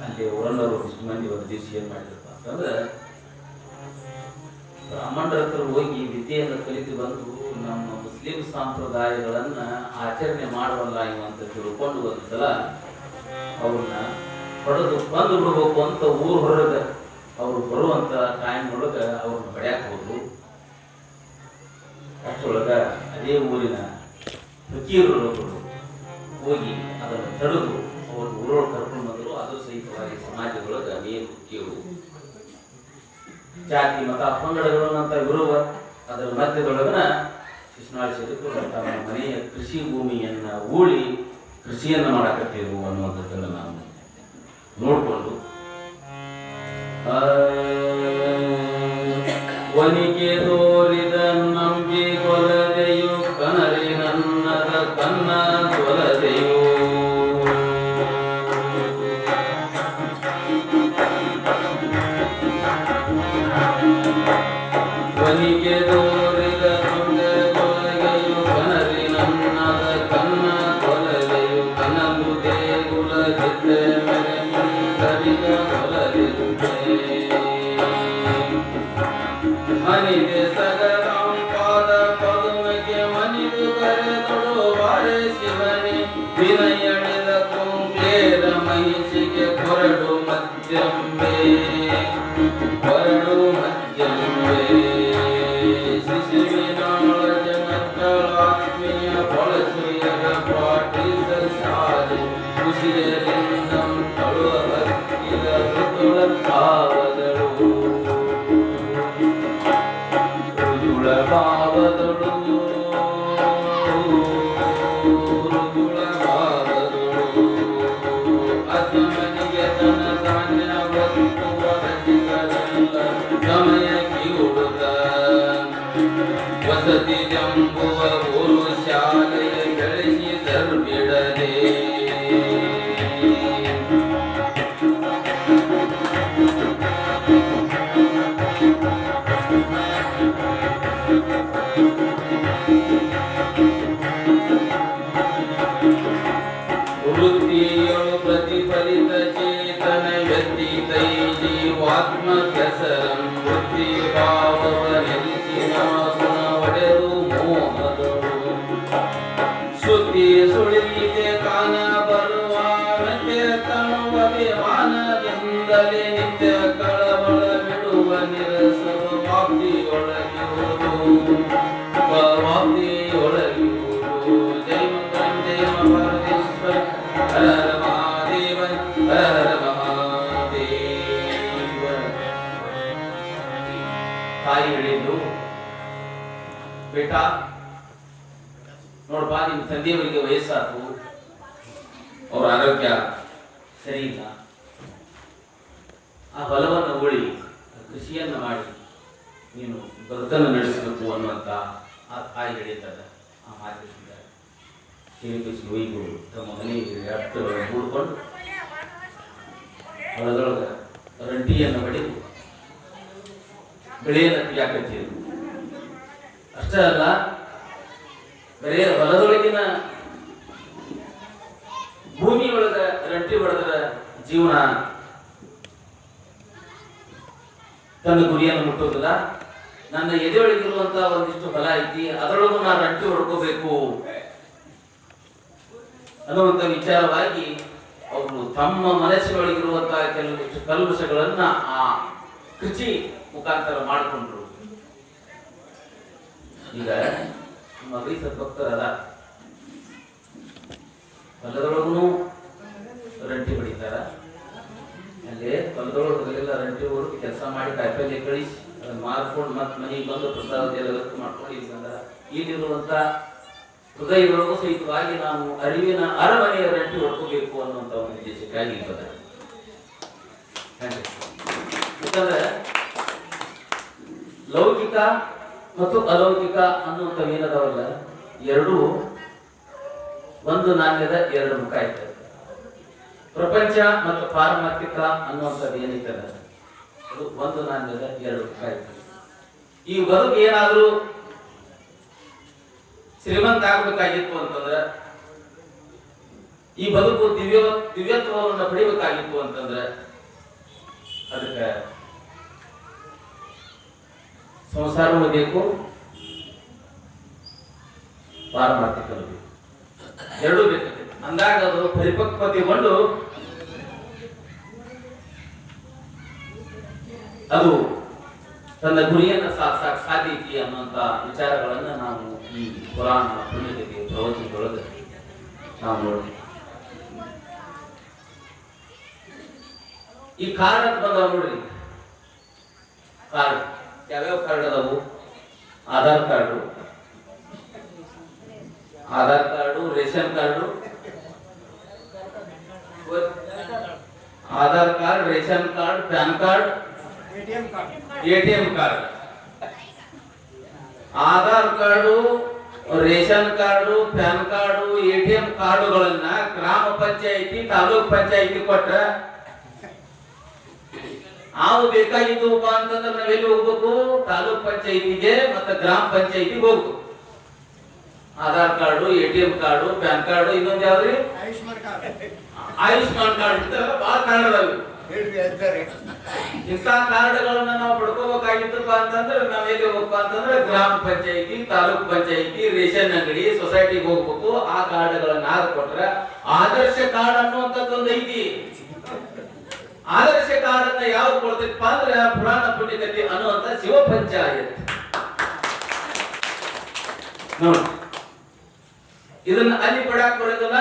ಅಲ್ಲಿ ಊರನ್ನವರು ಇಷ್ಟು ಮಂದಿ ಒಂದು ದಿವಸ ಏನ್ ಮಾಡಿದ್ರಪ್ಪ ಅಂತಂದ್ರೆ, ಬ್ರಾಹ್ಮಣರ ಹತ್ರ ಹೋಗಿ ವಿದ್ಯೆಯನ್ನು ಕಲಿತು ಬಂದು ನಮ್ಮ ಮುಸ್ಲಿಂ ಸಂಪ್ರದಾಯಗಳನ್ನ ಆಚರಣೆ ಮಾಡುವಲ್ಲ ಇವಂತ ತಿಳ್ಕೊಂಡು ಒಂದು ಸಲ ಅವ್ರನ್ನ ಹೊಡೆದು ಬಂದು ಬಿಡ್ಬೇಕು ಅಂತ ಊರ್ ಹೊರಗೆ ಅವ್ರು ಬರುವಂತ ಟೈಮ್ ಒಳಗ ಅವ್ರನ್ನ ಬಡಿಯಾಕ ಹೋದ್ರು. ಅಷ್ಟೊಳಗ ಅದೇ ಊರಿನ ಫಕೀರರು ಹೋಗಿ ಅದನ್ನು ತಡೆದು ಅವ್ರ ಊರೊಳಗೆ ಕರ್ಕೊಂಡು ಬಂದರು. ಅದು ಸಹಿತವಾಗಿ ಸಮಾಜದೊಳಗ ಅನೇಕ ಕೇಳು ಜಾತಿ ಮತ ಪಂಗಡಗಳನ್ನಂತ ವಿರೋಧ ಅದರ ಮಧ್ಯದೊಳಗನ ಶಿಸ್ನಾಳ ಶರೀಫರು ತಮ್ಮ ಮನೆಯ ಕೃಷಿ ಭೂಮಿಯನ್ನ ಊಳಿ ಕೃಷಿಯನ್ನ ಮಾಡಕತ್ತಿರು ಅನ್ನುವಂಥದ್ದನ್ನು ನಾವು ನೋಡಿಕೊಂಡು ವನಿಕೆ ತೋರಿದ ನಂಬಿ ಕೊಲದೆಯು ಕನರಿ ನನ್ನದ ಕನ್ನ ಕೊಲದೆಯು ವನಿಕೆ ತೋರಿದ ಕೊಲಗೆಯು ಕನರಿ ನನ್ನದ ಕನ್ನ ಕೊಲದೆಯು ಕನಲು ದೇಗುಲ ಜಿದ್ದೆ ಮೆರೆ ಮುಂದರಿದ ಕೊಲದಿದ್ದೆ ಮನಿದೆ ಸಗರಾಂ ಪಾದ ಪದುಮೆಗೆ ಮನಿದು ಕರೆದೊಡು ಬಾರೆ ಶಿವನೇ ವಿನಯಣಿದ ಕುಂಬೇರ ಮಹಿಷಿಗೆ ಕೊರಡು ಮಧ್ಯಂಬೆ ಶಿಶುವಿನಾಳ ಜನಗಳಾತ್ಮೀಯ ಬಳಸುಯರ ಪಾಠಿಸ ಸಾರಿ ಖುಷಿಯರಿಂದ ತಳುವ ಹಕ್ಕಿದ ಋತುಳ ಭಾವದಳು ಅಸಮನಿಗೆ ತನ್ನ ಧಾನ್ಯ ವಸ್ತು ಸಮಯ ಕಿವುಡುತ್ತ ವಸತಿ ಜಂಬುವ ಗುರು ಶಾಲೆಯ ಬೆಳೆಸಿ ಧರ್ಮಿಡದೆ ವೃತ್ತಿಯೊಳು ಪ್ರತಿಫಲಿತ ಚೇತನ ವ್ಯಕ್ತಿ ತೈಜೀವಾತ್ಮ ಕೆಸರಂ ವೃತ್ತಿ ಭಾವವ ನೆಲೆಸಿನ ಗುಣ ಒಡೆದು ಮೋಹದಳು ಶ್ರುತಿ ಸುಳಿಗೆ ಕಾಣ ಬರುವ ಮೆತ್ತೆ ತಣುವ ವಿಮಾನದಿಂದಲೇ ನಿತ್ಯ ಕಳವಳ ಬಿಡುವ ನಿರಸವ ವಾಪ್ತಿಯೊಳಗಿರುವುದು ವಾಪ್ತಿಯೊಳಗಿರುವುದು. ಜೈ ಮಂಗಂ ಜಯ ಮಹಾದೇಶ್ವರ ಹರ ಮಹಾದೇವ ಹರ ಮಹಾದೇವ. ತಾಯಿ ಹೇಳಿದ್ರು, ಬೇಟ ನೋಡಪ್ಪ, ನಿಮ್ಮ ತಂದೆಯವರಿಗೆ ವಯಸ್ಸಾತು, ಅವರ ಆರೋಗ್ಯ ಸರಿ ಇಲ್ಲ, ಆ ಹೊಲವನ್ನು ಉಳಿ ಕೃಷಿಯನ್ನ ಮಾಡಿ ನೀನು ಬದುಕನ್ನು ನಡೆಸಬೇಕು ಅನ್ನುವಂತ ಆ ತಾಯಿ ಹೇಳಿದ್ದಾರೆ. ಆ ಮಾತಿನಿಂದ ಶಿವಯೋಗಿಗಳು ತಮ್ಮ ಮನೆಗೆ ಅರ್ಥಗಳನ್ನು ಹೂಡ್ಕೊಂಡು ಹೊಲದೊಳಗ ರಂಟಿಯನ್ನು ಬಡಿದು ಬೆಳೆಯನ್ನು ತೆಗಿಯಾಕತ್ತಿದ್ರು. ಅಷ್ಟೇ ಅಲ್ಲ, ಬರೇ ಹೊಲದೊಳಗಿನ ಭೂಮಿಯೊಳಗ ರಂಟಿ ಹೊಡೆದ್ರ ಜೀವನ ತನ್ನ ಗುರಿಯನ್ನು ಮುಟ್ಟೋದಿಲ್ಲ. ನನ್ನ ಎದೆಯೊಳಗಿರುವಂತ ಒಂದಿಷ್ಟು ಬಲ ಐತಿ, ಅದರೊಳಗೂ ನಾನು ರಂಟಿ ಹೊಡ್ಕೋಬೇಕು ಅನ್ನುವಂಥ ವಿಚಾರವಾಗಿ ಅವರು ತಮ್ಮ ಮನಸ್ಸಿನೊಳಗಿರುವಂತಹ ಕೆಲವೊಂದಿಷ್ಟು ಕಲ್ಮಶಗಳನ್ನ ಆ ಕೃಷಿ ಮುಖಾಂತರ ಮಾಡಿಕೊಂಡ್ರು. ಈಗ ನಮ್ಮ ಬೈ ಸದ್ಭಕ್ತರದ ಹೊಲದೊಳಗೂ ರಂಟಿ ಹೊಡಿತಾರ, ಅಲ್ಲಿ ಹೊಲದೊಳಗೆಲ್ಲ ರಂಟಿ ಹೊಡೆದು ಕೆಲಸ ಮಾಡಿ ಕಾಯಿಪಲ್ಲೆ ಕಳಿಸಿ ಅದನ್ನ ಮಾರ್ಕೊಂಡು ಮತ್ತೆ ಮನೆಗೆ ಬಂದು ಪ್ರಸಾದ ಎಲ್ಲ ವ್ಯವಸ್ಥೆ ಮಾಡ್ಕೊಂಡು ಇಲ್ಲಿ ಬಂದಾರ. ಇಲ್ಲಿರುವಂತ ಹೃದಯದೊಳಗೂ ಸಹಿತವಾಗಿ ನಾವು ಅರಿವಿನ ಅರಮನೆಯ ರಂಟಿ ಹೊಡ್ಕೋಬೇಕು ಅನ್ನುವಂಥ ಒಂದು ಉದ್ದೇಶಕ್ಕಾಗಿ ಬಂದ. ಯಾಕಂದ್ರೆ ಲೌಕಿಕ ಮತ್ತು ಅಲೌಕಿಕ ಅನ್ನುವಂಥ ಏನದವಲ್ಲ, ಎರಡೂ ಒಂದು ನಾಣ್ಯದ ಎರಡು ಮುಖ ಇರ್ತದೆ. ಪ್ರಪಂಚ ಮತ್ತು ಪಾರಮಾರ್ಥಿಕ ಅನ್ನುವಂಥದ್ದು ಏನೈತದ ಅದು ಒಂದು ನಾಣ್ಯದ ಎರಡು ಮುಖ ಇರ್ತದೆ. ಈ ಬದುಕು ಏನಾದ್ರೂ ಶ್ರೀಮಂತ ಆಗ್ಬೇಕಾಗಿತ್ತು ಅಂತಂದ್ರೆ, ಈ ಬದುಕು ದಿವ್ಯತ್ವವನ್ನು ಪಡಿಬೇಕಾಗಿತ್ತು ಅಂತಂದ್ರೆ ಅದಕ್ಕೆ ಸಂಸಾರವೂ ಬೇಕು, ಪಾರಮಾರ್ಥಿಕರು ಬೇಕು, ಎರಡೂ ಬೇಕು. ಅಂದಾಗ ಅದು ಪರಿಪಕ್ವತೆಗೊಂಡು ಅದು ತನ್ನ ಗುರಿಯನ್ನು ಸಾಧಿಸಿ ಅನ್ನುವಂತ ವಿಚಾರಗಳನ್ನ ನಾವು ಈ ಪುರಾಣ ಪುಣ್ಯಕಥೆ ಪ್ರವಚನದೊಳಗೆ ನಾವು ನೋಡ್ತೀವಿ. ಈ ಕಾರ್ಡ್ ಬಂದವ ನೋಡ್ರಿ, ಕಾರ್ಡ್ ಯಾವ್ಯಾವ ಕಾರ್ಡ್ ಅದಾವು? Aadhaar card, ration card, Aadhaar card, ration card, PAN card, ATM card. Aadhaar card, ration card, PAN card, ATM ಕಾರ್ಡುಗಳನ್ನ ಗ್ರಾಮ ಪಂಚಾಯಿತಿ, ತಾಲೂಕ್ ಪಂಚಾಯಿತಿ ಕೊಟ್ರ ನಾವು ಬೇಕಾಗಿದ್ದವಪ್ಪ ಅಂತಂದ್ರೆ ನಾವೆಲ್ಲಿ ಹೋಗ್ಬೇಕು? ತಾಲೂಕ್ ಪಂಚಾಯಿತಿಗೆ ಮತ್ತೆ ಗ್ರಾಮ ಪಂಚಾಯಿತಿಗೆ ಹೋಗ್ಬೇಕು. Aadhaar card, ATM card, PAN card, ಇನ್ನೊಂದು ಯಾವ್ದ್ರಿ? ಆಯುಷ್ಮಾನ್ ಕಾರ್ಡ್. ಇಂಥವೆಲ್ಲ ಬಹಳ ಕಾರ್ಡ್ ಅದಾವೆ. ಇಂಥ ಕಾರ್ಡ್ಗಳನ್ನ ನಾವು ಪಡ್ಕೋಬೇಕಾಗಿತ್ತಪ್ಪ ಅಂತಂದ್ರೆ ನಾವೆಲ್ಲಿ ಹೋಗ್ಬೇಕು ಅಂತಂದ್ರೆ ಗ್ರಾಮ ಪಂಚಾಯಿತಿ, ತಾಲೂಕ್ ಪಂಚಾಯಿತಿ, ರೇಷನ್ ಅಂಗಡಿ, ಸೊಸೈಟಿಗೆ ಹೋಗ್ಬೇಕು. ಆ ಕಾರ್ಡ್ಗಳನ್ನ ಕೊಟ್ರೆ ಆದರ್ಶ ಕಾರ್ಡ್ ಅನ್ನುವಂಥದ್ದು ಒಂದು ಐತಿ. ಆದರ್ಶ ಕಾರ್ಡ್ ಅನ್ನ ಯಾವ್ದು ಕೊಡ್ತೈತಪ್ಪ ಅಂದ್ರೆ ಪುರಾಣ ಪುಣ್ಯಕಥೆ ಅನ್ನುವಂತ ಶಿವ ಪಂಚಾಯತ್. ನೋಡಿ, ಇದನ್ನ ಅಲ್ಲಿ ಪಡ್ಯಾಕ್ ಬರೋದಿಲ್ಲ,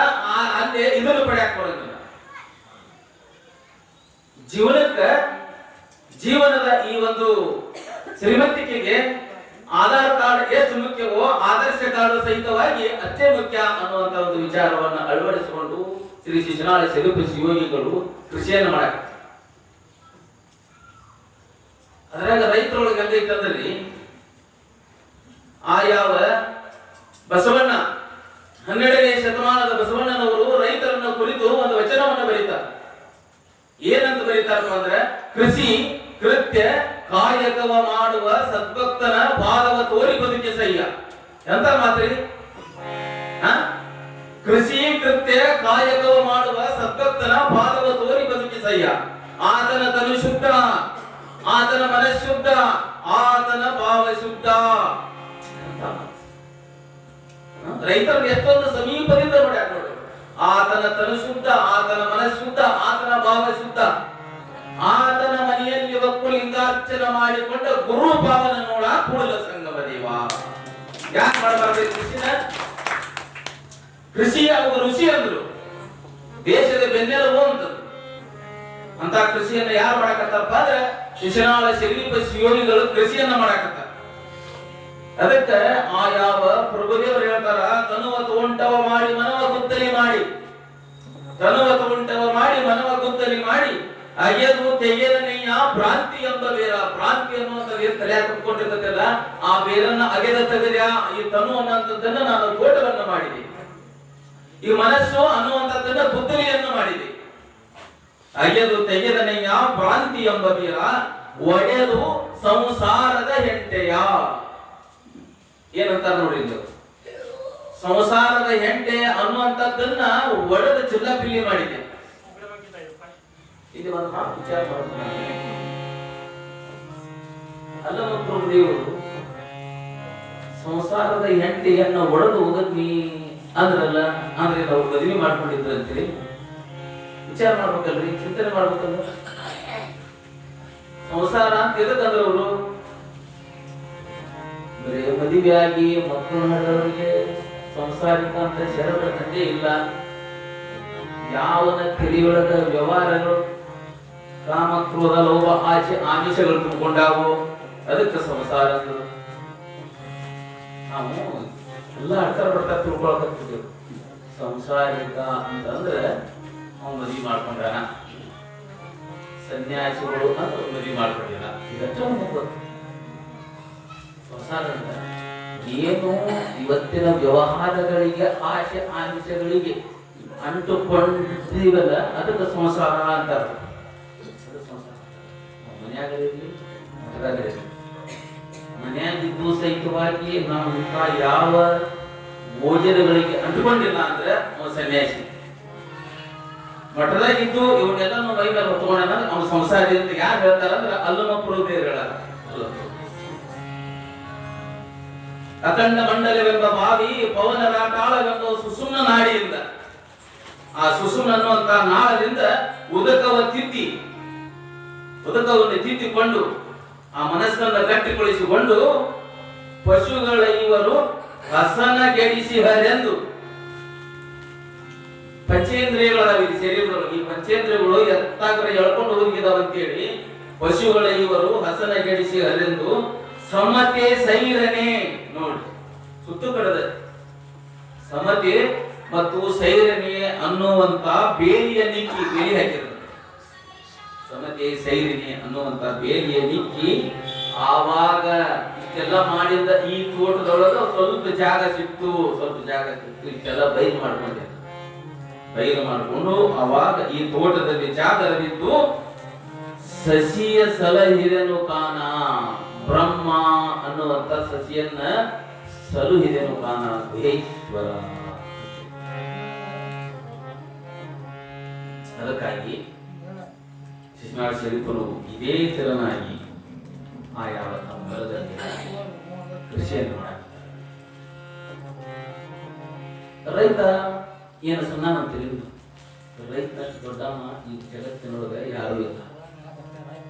ಅಲ್ಲಿ ಇದನ್ನು ಪಡ್ಯಾಕ್ ಬರೋದಿಲ್ಲ. ಜೀವನದ ಈ ಒಂದು ಶ್ರೀಮಂತಿಕೆಗೆ ಆಧಾರ್ ಕಾರ್ಡ್ ಎಷ್ಟು ಮುಖ್ಯವೋ ಆದರ್ಶ ಕಾರ್ಡ್ ಸಹಿತವಾಗಿ ಅಷ್ಟೇ ಮುಖ್ಯ ಅನ್ನುವಂತ ಒಂದು ವಿಚಾರವನ್ನು ಅಳವಡಿಸಿಕೊಂಡು ಶ್ರೀ ಶಿಶುನಾಳ ಶರೀಫ ಶಿವಯೋಗಿಗಳು ಕೃಷಿಯನ್ನು ಮಾಡಕ. ಅದ್ರಾಗ ರೈತರೊಳಗೆ ಹೆಂಗೈತಂದ್ರಿ, ಯಾವ ಬಸವಣ್ಣ 12ನೇ ಶತಮಾನದ ಬಸವಣ್ಣನವರು ರೈತರನ್ನ ಕುರಿತು ಒಂದು ವಚನವನ್ನು ಬರೀತಾರೆ. ಏನಂತ ಬರೀತಾರಪ್ಪ ಅಂದ್ರೆ, ಕೃಷಿ ಕೃತ್ಯ ಕಾಯಕವ ಮಾಡುವ ಸದ್ಭಕ್ತನ ಪಾದವ ತೋರಿ ಬದುಕಿ ಸಹ್ಯ. ಎಂತ ಮಾತ್ರಿ? ಕೃಷಿ ಕೃತ್ಯ ಕಾಯಕವ ಮಾಡುವ ಸದ್ಭಕ್ತನ ಪಾದವ ತೋರಿ ಬದುಕಿ ಸಹ್ಯ. ಆತನ ತನು ಶುದ್ಧ, ಆತನ ಮನಃಶುದ್ಧ, ಆತನ ಭಾವ ಶುದ್ಧ. ರೈತರಿಗೆ ಎಷ್ಟೊಂದು ಸಮೀಪದಿಂದ ನೋಡ್ಯಾಕ ನೋಡಿ. ಆತನ ತನು ಶುದ್ಧ, ಆತನ ಮನಃಶುದ್ಧ, ಆತನ ಭಾವ ಶುದ್ಧ, ಆತನ ಮನೆಯಲ್ಲಿ ಒಕ್ಕುಲಿಂಗಾರ್ಚನ ಮಾಡಿಕೊಂಡ ಗುರು ಭಾವನ ನೋಡ ಕೂಡಲ ಸಂಗಮ ದೇವ. ಯಾಕೆ ಮಾಡಬಾರ್ದು ಕೃಷಿನ? ಕೃಷಿ ಅವರು ಋಷಿ ಅಂದ್ರು, ದೇಶದ ಬೆನ್ನೆಲುಬು ಅಂತಂದ್ರು. ಅಂತ ಕೃಷಿಯನ್ನ ಯಾರು ಮಾಡಕತ್ತಾರಪ್ಪ ಅಂದ್ರೆ ಶಿಶುನಾಳ ಶರೀಫ ಶಿವಯೋಗಿಗಳು ಕೃಷಿಯನ್ನ ಮಾಡಕತ್ತಾರ. ಅದಕ್ಕೆ ಆ ಯಾವ ಪ್ರಭುದೇವರು ಹೇಳ್ತಾರ, ತನುವ ತೋಂಟವ ಮಾಡಿ ಮನವ ಗುದ್ದಲಿ ಮಾಡಿ, ತನುವ ತೋಂಟವ ಮಾಡಿ ಮನವ ಗುದ್ದಲಿ ಮಾಡಿ, ಅಗೆದು ತೆಗೆಯನೆಯ ಭ್ರಾಂತಿ ಎಂಬ ಬೇರ. ಭ್ರಾಂತಿ ಅನ್ನುವಂಥ ಬೇರೆ ತಲೆಯಾಗ ಕುತ್ಕೊಂಡಿರ್ತದಲ್ಲ, ಆ ಬೇರನ್ನ ಅಗೆದ ತೆಗೆದ ಈ ತನು ಅನ್ನುವಂಥದ್ದನ್ನ ನಾನು ತೋಟವನ್ನು ಮಾಡಿದೆ, ಈ ಮನಸ್ಸು ಅನ್ನುವಂಥದ್ದನ್ನ ಗುದ್ದಲಿಯನ್ನು ಮಾಡಿದೆ. ಅಗೆದು ತೆಗೆದನೆಯ ಭ್ರಾಂತಿ ಎಂಬ ಬೇರ, ಒಡೆದು ಸಂಸಾರದ ಹೆಂಟೆಯ. ಏನಂತಾರ ನೋಡಿ, ಸಂಸಾರದ ಹೆಂಟೆ ಅನ್ನುವಂಥದ್ದನ್ನ ಒಡೆದ ಚಿಲ್ಲಪಿಲ್ಲಿ ಮಾಡಿದೆ. ಇದು ಒಂದು ಮಾತು ವಿಚಾರ ಮಾಡ್ತಾರೆ. ಅಲ್ಲಮ ಪ್ರಭುದೇವರು ಸಂಸಾರದ ಹೆಂಡತಿಯನ್ನ ಒಡೆದು ಒಗದ್ನಿ ಅಂದ್ರಲ್ಲ, ಅಂದ್ರೆ ನಾವು ಮದುವೆ ಮಾಡ್ಕೊಂಡಿದ್ರು ಅಂತೇಳಿ ವಿಚಾರ ಮಾಡ್ಬೇಕಲ್ರಿ, ಚಿಂತನೆ ಮಾಡ್ಬೇಕಲ್ಲ. ಸಂಸಾರ ಅಂತ ಎದಕ್ಕಂದ್ರೆ ಅವರು ಬರೀ ಮದುವೆಯಾಗಿ ಮಕ್ಕಳು ನಡೆದವರಿಗೆ ಸಂಸಾರಿಕ ಅಂತ ಶರಣ ತಂದೆ ಇಲ್ಲ. ಯಾವನ ತಲೆಯೊಳಗ ವ್ಯವಹಾರಗಳು ಕಾಮ ಕ್ರೋಧ ಲೋಭ ಆಸೆ ಆಮಿಷಗಳು ತುಂಬಿಕೊಂಡಾವು, ಅದಕ್ಕೆ ಸಂಸಾರ ಅಂದ್ರು. ನಾವು ಎಲ್ಲ ಅರ್ಥ ಬರ್ತಾ ತಿಳ್ಕೊಳಕತ್ತಿದ್ದೇವೆ. ಸಂಸಾರಿಕ ಅಂತಂದ್ರೆ ಅವ್ನು ಮದುವೆ ಮಾಡ್ಕೊಂಡಾನ, ಸನ್ಯಾಸಿಗಳು ಅಂತ ಮದುವೆ ಮಾಡ್ಕೊಂಡಿಲ್ಲ. ಇದಕ್ಕೆ ಸಂಸಾರ ಅಂತ ಏನು ಇವತ್ತಿನ ವ್ಯವಹಾರಗಳಿಗೆ ಆಸೆ ಆಮಿಷಗಳಿಗೆ ಅಂಟುಕೊಂಡಿವಲ್ಲ, ಅದಕ್ಕೆ ಸಂಸಾರ ಅಂತಾರೆ. ಮನೆಯಾಗಿರಲಿ ಮಠದಾಗಿರಲಿ, ಮನೆಯಾಗಿದ್ದು ಸಹಿತವಾಗಿ ನಾವು ಇಂಥ ಯಾವ ಭೋಜನಗಳಿಗೆ ಅಂಟುಕೊಂಡಿಲ್ಲ ಅಂದ್ರೆ ಅವನು ಸನ್ಯಾಸಿ. ಮಠದಾಗಿದ್ದು ಇವನ್ನೆಲ್ಲ ನಾವು ಮೈ ಮೇಲೆ ಹೊತ್ಕೊಂಡ ಅವನು ಸಂಸಾರಿ ಅಂತ ಯಾರು ಹೇಳ್ತಾರ ಅಂದ್ರೆ ಅಲ್ಲಮ ಪ್ರಭುದೇವರು ಹೇಳ. ಅಖಂಡ ಮಂಡಲವೆಂಬ ಬಾವಿ ಪವನರ ತಾಳವೆಂಬ ಸುಸುಮ್ನ ನಾಡಿಯಿಂದ, ಆ ಸುಸುಮ್ನ ಅನ್ನುವಂತ ನಾಳದಿಂದ ಉದಕವನ್ನು ತಿದ್ದಿಕೊಂಡು ಆ ಮನಸ್ಸನ್ನ ಗಟ್ಟಿಗೊಳಿಸಿಕೊಂಡು ಪಶುಗಳ ಇವರು ಹಸನ ಗೆಡಿಸಿ ಹರೆಂದು ಪಂಚೇಂದ್ರಿಯಗಳ ಶರೀರದೊಳಗೆ ಈ ಪಂಚೇಂದ್ರಿಯಗಳು ಎತ್ತಾಗ್ರ ಎಳ್ಕೊಂಡು ಹೋಗಿದಾವ ಅಂತೇಳಿ ಪಶುಗಳ ಇವರು ಹಸನ ಗೆಡಿಸಿ ಹರೆಂದು ಸಮತೆ ಸೈರನೆ ನೋಡಿ ಸುತ್ತು ಕಡದ ಸಮತೆ ಮತ್ತು ಸೈರನೆ ಅನ್ನುವಂತ ಬೇಲಿಯ ನಿಕ್ಕಿ ಬೇಲಿ ಹಾಕಿದ್ರು. ಸಮತೆ ಸೈರನೆ ಅನ್ನುವಂತ ಬೇಲಿಯ ನಿಕ್ಕಿ ಆವಾಗ ಇಷ್ಟೆಲ್ಲ ಮಾಡಿದ ಈ ತೋಟದೊಳಗ ಸ್ವಲ್ಪ ಜಾಗ ಸಿಕ್ತು ಇಷ್ಟೆಲ್ಲ ಬೈಲು ಮಾಡಿಕೊಂಡು ಅವಾಗ ಈ ತೋಟದಲ್ಲಿ ಜಾಗರವಿದ್ದು ಸಸಿಯ ಸಲಹಿದನು ಕಾಣ, ಬ್ರಹ್ಮ ಅನ್ನುವಂತ ಸಸಿಯನ್ನ ಸಲುಹಿದನು ಕಾಣ ಗುಹೇಶ್ವರ. ಅದಕ್ಕಾಗಿ ಶಿಶುನಾಳ ಶರೀಫರು ಇದೇ ತೆರನಾಗಿ ಆ ಯಾವ ಮರದಲ್ಲಿ ಕೃಷಿಯನ್ನು ಮಾಡಿದ್ದಾರೆ. ರೈತ ಏನು ಸಣ್ಣ ಅಂತೀರಿ, ರೈತ ದೊಡ್ಡಮ್ಮ ಈ ಜಗತ್ತಿನೊಳಗೆ ಯಾರು ಇಲ್ಲ.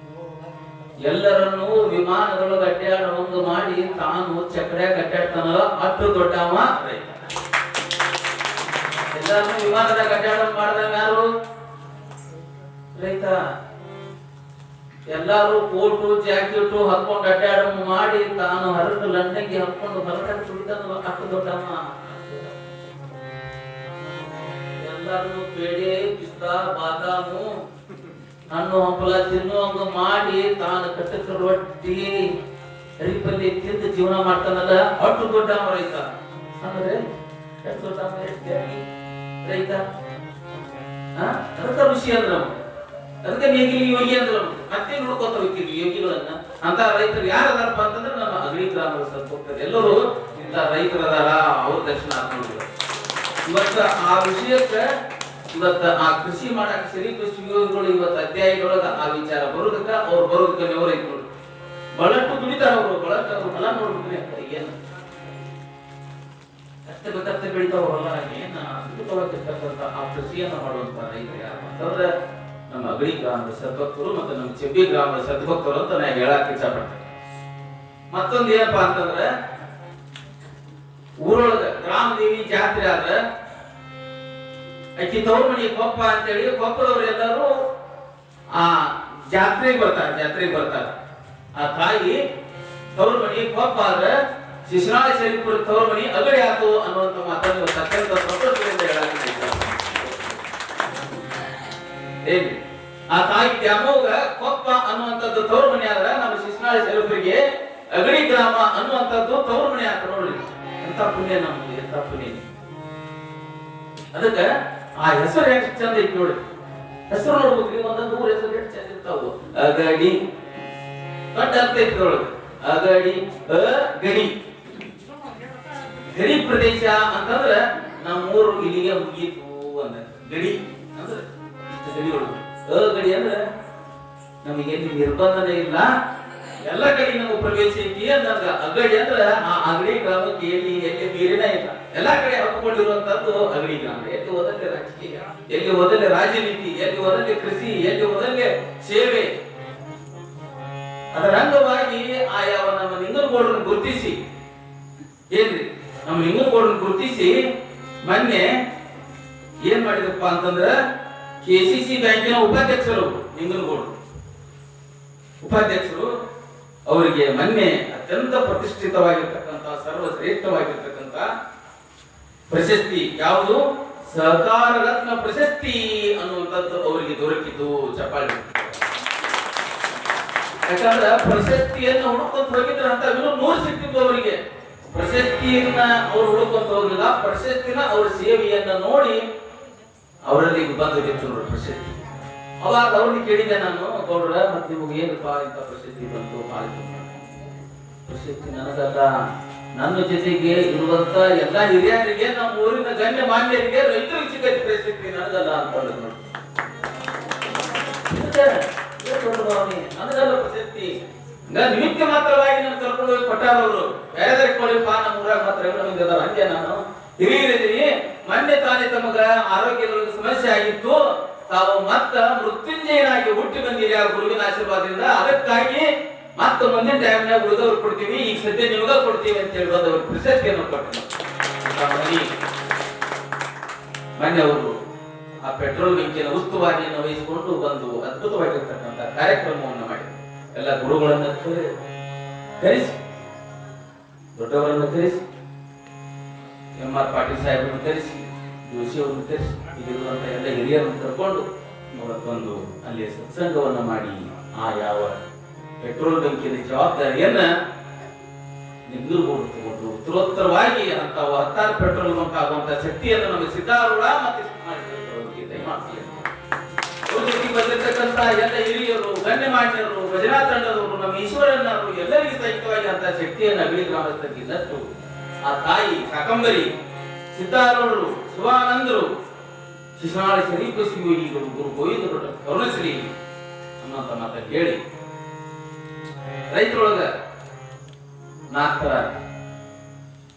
ಎಲ್ಲರನ್ನು ವಿಮಾನದೊಳಗೆ ಅಡ್ಡಾಡುವಂಗ ಮಾಡಿ ತಾನು ಚಕ್ರ್ಯಾಗ ಅಡ್ಡಾಡ್ತಾನಲ್ಲ ಅಷ್ಟು ದೊಡ್ಡವ ರೈತ. ಎಲ್ಲರನ್ನು ವಿಮಾನದಾಗ ಅಡ್ಡಾಡ ಮಾಡಿದಾಗ ಯಾರು ರೈತ. ಎಲ್ಲಾರು ಕೋಟು ಜಾಕೆಟು ಹಾಕೊಂಡು ಅಡ್ಡಾಡ ಮಾಡಿ ತಾನು ಹರಕ ಲಂಡಂಗಿ ಹಾಕೊಂಡು ಹೊರಗಡೆ ತುಳಿತಾನಲ್ಲ ಅಷ್ಟು ದೊಡ್ಡವ. ಎಲ್ಲಾರು ಪೇಡೆ ಪಿಸ್ತಾ ಬಾದಾಮು ಹಣ್ಣು ಹಂಪಲ ತಿನ್ನುವಂಗ ಮಾಡಿ ತಾನು ಕಟ್ಟಕ ರೊಟ್ಟಿ ಹರಿಪಲ್ಲಿ ತಿಂದು ಜೀವನ ಮಾಡ್ತಾನಲ್ಲ ಅಷ್ಟು ದೊಡ್ಡವ ರೈತ. ಅಂದ್ರೆ ಎಷ್ಟು ದೊಡ್ಡವ ರೈತ. ಅದಕ್ಕೆ ಋಷಿ ಅಂದ್ರ ಅದಕ್ಕೆ ನೇಗಿಲಿ ಯೋಗಿ ಅಂದ್ರ ಮತ್ತೆ ನೋಡ್ಕೊತ ಹೋಗ್ತೀವಿ ಯೋಗಿಗಳನ್ನ. ಅಂತ ರೈತರು ಯಾರದಾರಪ್ಪ ಅಂತಂದ್ರೆ ನಮ್ಮ ಅಗಡಿ ಗ್ರಾಮದ ಸ್ವಲ್ಪ ಹೋಗ್ತಾರೆ. ಎಲ್ಲರೂ ಇಂಥ ರೈತರದಾರ ಅವ್ರ ದರ್ಶನ ಹಾಕೊಂಡಿದ್ರು. ಇವತ್ತ ಆ ವಿಷಯಕ್ಕೆ ಇವತ್ತ ಆ ಕೃಷಿ ಮಾಡಕ್ ಸರಿ ಕೃಷಿ ಯೋಗಿಗಳು ಇವತ್ತು ಅಧ್ಯಾಯದೊಳಗ ಆ ವಿಚಾರ ಬರೋದಕ್ಕ ಅವ್ರು ಬರೋದಕ್ಕೆ ನೆವ ರೈತರು ಬಹಳಷ್ಟು ದುಡಿತಾರ. ಅವರು ಬಹಳಷ್ಟು ಅವ್ರು ಹೊಲ ನೋಡ್ಬಿಟ್ರಿ ಏನು ಕಷ್ಟ ಬೆಳಿತಾವ ಹೊಲ ಏನ ಅದ್ಭುತವಾಗಿರ್ತಕ್ಕಂಥ ಆ ಕೃಷಿಯನ್ನ ಮಾಡುವಂತ ರೈತರು ಯಾರು ಅಂತಂದ್ರೆ ನಮ್ಮ ಅಗಡಿ ಗ್ರಾಮದ ಸದ್ಭಕ್ತರು ಮತ್ತು ನಮ್ಮ ಚೆಬ್ಬಿ ಗ್ರಾಮದ ಸದ್ಭಕ್ತರು ಅಂತ ನಾ ಹೇಳಕ್ ಇಷ್ಟಪಡ್ತೇನೆ. ಮತ್ತೊಂದು ಏನಪ್ಪಾ ಅಂತಂದ್ರೆ ಊರೊಳಗ ಗ್ರಾಮ ದೇವಿ ಜಾತ್ರೆ ಆದ್ರೆ ಅಕ್ಕಿ ತವ್ರ ಮನಿ ಕೊಪ್ಪ ಅಂತೇಳಿ ಕೊಪ್ಪದವ್ರು ಎಲ್ಲರೂ ಆ ಜಾತ್ರೆಗೆ ಬರ್ತಾರೆ. ಆ ತಾಯಿ ತವ್ರ ಮನಿ ಕೊಪ್ಪ ಆದ್ರೆ ಶಿಶುನಾಳ ಶರೀಫರ ತವ್ರ ಮನಿ ಅಗಡಿ ಆತು ಅನ್ನುವಂತ ಮಾತನ್ನು ಅತ್ಯಂತ ಸಂತೋಷದಿಂದ ಹೇಳಲಾಗಿದೆ. ಹೇಳಿ ಆ ತಾಯಿ ತ್ಯಾಮೋಗ ಕೊಪ್ಪ ಅನ್ನುವಂಥದ್ದು ತವ್ರ ಮನಿ ಆದ್ರೆ ನಮ್ಮ ಶಿಶುನಾಳ ಶರೀಫರಿಗೆ ಅಗಡಿ ಗ್ರಾಮ ಅನ್ನುವಂಥದ್ದು ತವ್ರ ಮನಿ ಆತ. ನೋಡ್ರಿ ಎಂತ ಪುಣ್ಯ ನಮ್ದು, ಎಂತ ಪುಣ್ಯ. ಅದಕ್ಕೆ ಆ ಹೆಸರು ಎಷ್ಟು ಚಂದ ಐತಿ ನೋಡಿ. ಹೆಸರು ನೋಡ್ಬೇಕ್ರಿ, ಒಂದೊಂದು ಊರ ಹೆಸರು ಎಷ್ಟು ಚಂದ ಇರ್ತಾವು. ಅಗಡಿ ದೊಡ್ಡ ಅರ್ಥ ಐತಿ ಒಳಗೆ. ಅಗಡಿ ಗಡಿ ಗಡಿ ಪ್ರದೇಶ ಅಂತಂದ್ರೆ ನಮ್ಮೂರು ಇಲ್ಲಿಗೆ ಮುಗೀತು ಅಂದ. ಗಡಿ ಅಂದ್ರೆ ಇಷ್ಟು ಗಡಿ ಒಳಗೆ ಅಗಡಿ ಅಂದ್ರೆ ನಮಗೆ ಎಲ್ಲಿ ನಿರ್ಬಂಧನೆ ಇಲ್ಲ, ಎಲ್ಲ ಕಡೆ ನಾವು ಪ್ರವೇಶ ಐತಿ ಅಂದಾಗ. ಅಗಡಿ ಅಂದ್ರೆ ಆ ಅಗಡಿ ಗ್ರಾಮಕ್ಕೆ ಎಲ್ಲಿ ನೀರಿನ ಇಲ್ಲ, ಎಲ್ಲಾ ಕಡೆ ಹಬ್ಕೊಂಡಿರುವಂತದ್ದು ಅಗಡಿ ಗ್ರಾಮ. ಎಲ್ಲಿ ಹೋದಲ್ಲಿ ರಾಜಕೀಯ, ಎಲ್ಲಿ ಹೋದಲ್ಲಿ ರಾಜನೀತಿ, ಎಲ್ಲಿ ಹೋದಲ್ಲಿ ಕೃಷಿ, ಎಲ್ಲಿ ಹೋದಲ್ಲಿ ಸೇವೆ. ಅದರ ಅಂಗವಾಗಿ ಆಯಾವ ನಮ್ಮ ನಿಂಗನಗೌಡರನ್ನು ಗುರುತಿಸಿ ಏನ್ರಿ ನಮ್ಮ ನಿಂಗನಗೌಡರನ್ನು ಗುರುತಿಸಿ ಮೊನ್ನೆ ಏನ್ ಮಾಡಿದಪ್ಪ ಅಂತಂದ್ರ KCC ಬ್ಯಾಂಕಿನ ಉಪಾಧ್ಯಕ್ಷರು ನಿಂಗನಗೌಡರು ಉಪಾಧ್ಯಕ್ಷರು ಅವರಿಗೆ ಮೊನ್ನೆ ಅತ್ಯಂತ ಪ್ರತಿಷ್ಠಿತವಾಗಿರ್ತಕ್ಕಂಥ ಸರ್ವಶ್ರೇಷ್ಠವಾಗಿರ್ತಕ್ಕಂಥ ಪ್ರಶಸ್ತಿ ಯಾವುದು ಸಹಕಾರ ರತ್ನ ಪ್ರಶಸ್ತಿ ಅನ್ನುವಂಥದ್ದು ಅವರಿಗೆ ದೊರಕಿತು. ಚಪ್ಪಾಳೆ. ಯಾಕಂದ್ರೆ ಪ್ರಶಸ್ತಿಯನ್ನು ಹುಡುಕೊಂತ ಹೋಗಿದ್ರೆ ಅಂತ 100 ಸಿಕ್ತಿತ್ತು ಅವರಿಗೆ. ಪ್ರಶಸ್ತಿಯನ್ನ ಅವ್ರು ಹುಡುಕೊಂತ ಹೋಗಿಲ್ಲ, ಪ್ರಶಸ್ತಿನ ಅವ್ರ ಸೇವೆಯನ್ನ ನೋಡಿ ಅವರಲ್ಲಿ ಬಂದು ಬಿತ್ತು ಪ್ರಶಸ್ತಿ. ಅವಾಗ ಅವ್ರಿಗೆ ಕೇಳಿದೆ ನಾನು, ಗೌಡ್ರ ಮತ್ತೆ ನಿಮಗೆ ಏನಪ್ಪ ಇಂಥ ಪ್ರಶಸ್ತಿ ಬಂತು? ಪ್ರಶಸ್ತಿ ನನಗಲ್ಲ, ನನ್ನ ಜೊತೆಗೆ ಇರುವಂತ ಎಲ್ಲಾ ಹಿರಿಯರಿಗೆ, ನಮ್ಮ ಊರಿನ ಗಣ್ಯ ಮಾನ್ಯರಿಗೆ, ರೈತರಿಗೆ ಸಿಗತ್ತೆ ಪ್ರಶಸ್ತಿ, ನನಗಲ್ಲ ಅಂತ ನನಗಲ್ಲ ಪ್ರಶಸ್ತಿ. ನಿಮಿತ್ತ ಮಾತ್ರವಾಗಿ ನಾನು ಕರ್ಕೊಂಡು ಹೋಗಿ ಕೊಟ್ಟಾರವರು. ಬೇರೆ ಕೊಡಿಪ್ಪ ನಮ್ಮ ಊರಾಗ ಮಾತ್ರ ಹಂಗೆ ನಾನು ಹಿರಿಯರಿದ್ದೀನಿ. ಮೊನ್ನೆ ತಾನೇ ತಮಗ ಆರೋಗ್ಯದ ಸಮಸ್ಯೆ ಆಗಿತ್ತು, ತಾವು ಮತ್ತ ಮೃತ್ಯುಂಜಯನಾಗಿ ಹುಟ್ಟಿ ಬಂದಿರಿ ಆ ಗುರುವಿನ ಆಶೀರ್ವಾದದಿಂದ. ಅದಕ್ಕಾಗಿ ಮತ್ತೆ ಮುಂದಿನ ಟೈಮ್ನಾಗ ಉಳಿದವ್ರು ಕೊಡ್ತೀವಿ, ಈಗ ಸದ್ಯ ನಿಮಗ ಕೊಡ್ತೀವಿ ಅಂತ ಹೇಳಿ ಬಂದವರು ಪ್ರಶಸ್ತಿಯನ್ನು ಕೊಟ್ಟರು. ಮೊನ್ನೆ ಅವರು ಆ ಪೆಟ್ರೋಲ್ ಬಂಕಿನ ಉಸ್ತುವಾರಿಯನ್ನು ವಹಿಸಿಕೊಂಡು ಬಂದು ಅದ್ಭುತವಾಗಿರ್ತಕ್ಕಂಥ ಕಾರ್ಯಕ್ರಮವನ್ನು ಮಾಡಿದರು. ಎಲ್ಲ ಗುರುಗಳನ್ನ ಕರೆಸಿ, ದೊಡ್ಡವರನ್ನು ಕರೆಸಿ, MR ಪಾಟೀಲ್ ಸಾಹೇಬರನ್ನು ಕರೆಸಿ, ಜೋಶಿ ಅವರನ್ನು ಕರೆಸಿ, ಇಲ್ಲಿರುವಂತ ಎಲ್ಲ ಹಿರಿಯರನ್ನು ಕರ್ಕೊಂಡು ಅವತ್ತೊಂದು ಅಲ್ಲಿ ಸತ್ಸಂಗವನ್ನ ಮಾಡಿ ಆ ಯಾವ ಪೆಟ್ರೋಲ್ ಬಂಕಿನ ಜವಾಬ್ದಾರಿಯನ್ನ ನಿಂಗನಗೌಡರು ತಗೊಂಡು ಉತ್ತರೋತ್ತರವಾಗಿ ಅಂತ 16 ಪೆಟ್ರೋಲ್ ಬಂಕ್ ಆಗುವಂತ ಶಕ್ತಿಯನ್ನು ನಮಗೆ ಸಿದ್ದಾರೂಢ ಮತ್ತೆ ಬಂದಿರತಕ್ಕಂತ ಎಲ್ಲ ಹಿರಿಯರು, ಗಣ್ಯಮಾನ್ಯರು, ಭಜನಾ ತಂಡದವರು, ನಮ್ಮ ಈಶ್ವರನ್ನರು ಎಲ್ಲರಿಗೂ ಸಹಿತವಾಗಿ ಅಂತ ಶಕ್ತಿಯನ್ನು ಅಗಡಿ ಗ್ರಾಮಸ್ಥರಿಗೆ ನಟ್ಟು ಆ ತಾಯಿ ಶಾಕಂಬರಿ ಸಿದ್ದಾರೂಢರು, ಶಿವಾನಂದರು, ಶಿಶಾಳಿ ಶರೀಫ ಶಿವಯೋಗಿಗಳು, ಗುರು ಗೋವಿಂದ ಕರುಣಶ್ರೀ ಅನ್ನುವಂತ ಮಾತ ಹೇಳಿ ರೈತರೊಳಗ 4 ತರ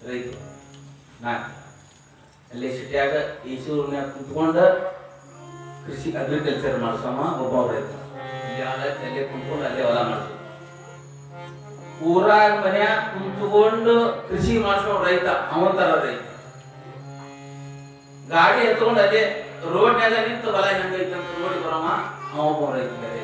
ರೈತರು. 4 ಅಲ್ಲೇ ಸಿಟಿಯಾಗ ಈಶ್ವರನ್ಯಾಗ ಕುತ್ಕೊಂಡ ಕೃಷಿ ಅಗ್ರಿಕಲ್ಚರ್ ಮಾಡ್ಸಮ್ಮ ಒಬ್ಬ ರೈತ. ಅಲ್ಲೇ ಕುಂತ್ಕೊಂಡು ಅಲ್ಲೇ ಹೊಲ ಮಾಡ್ತೀವಿ. ಊರಾಗ ಮನ್ಯಾಗ ಕುಂತ್ಕೊಂಡು ಕೃಷಿ ಮಾಡ್ಸೋ ರೈತ, ಅವನ ರೈತ. ಗಾಡಿ ಎತ್ಕೊಂಡು ಅದೇ ರೋಡ್ನ್ಯಾಗ ನಿಂತು ಹೊಲ ಹೆಂಗೈತೆ ಅಂತ ನೋಡಿ ಬರಮ್ಮ, ಅವ ರೈತ ಬೇರೆ.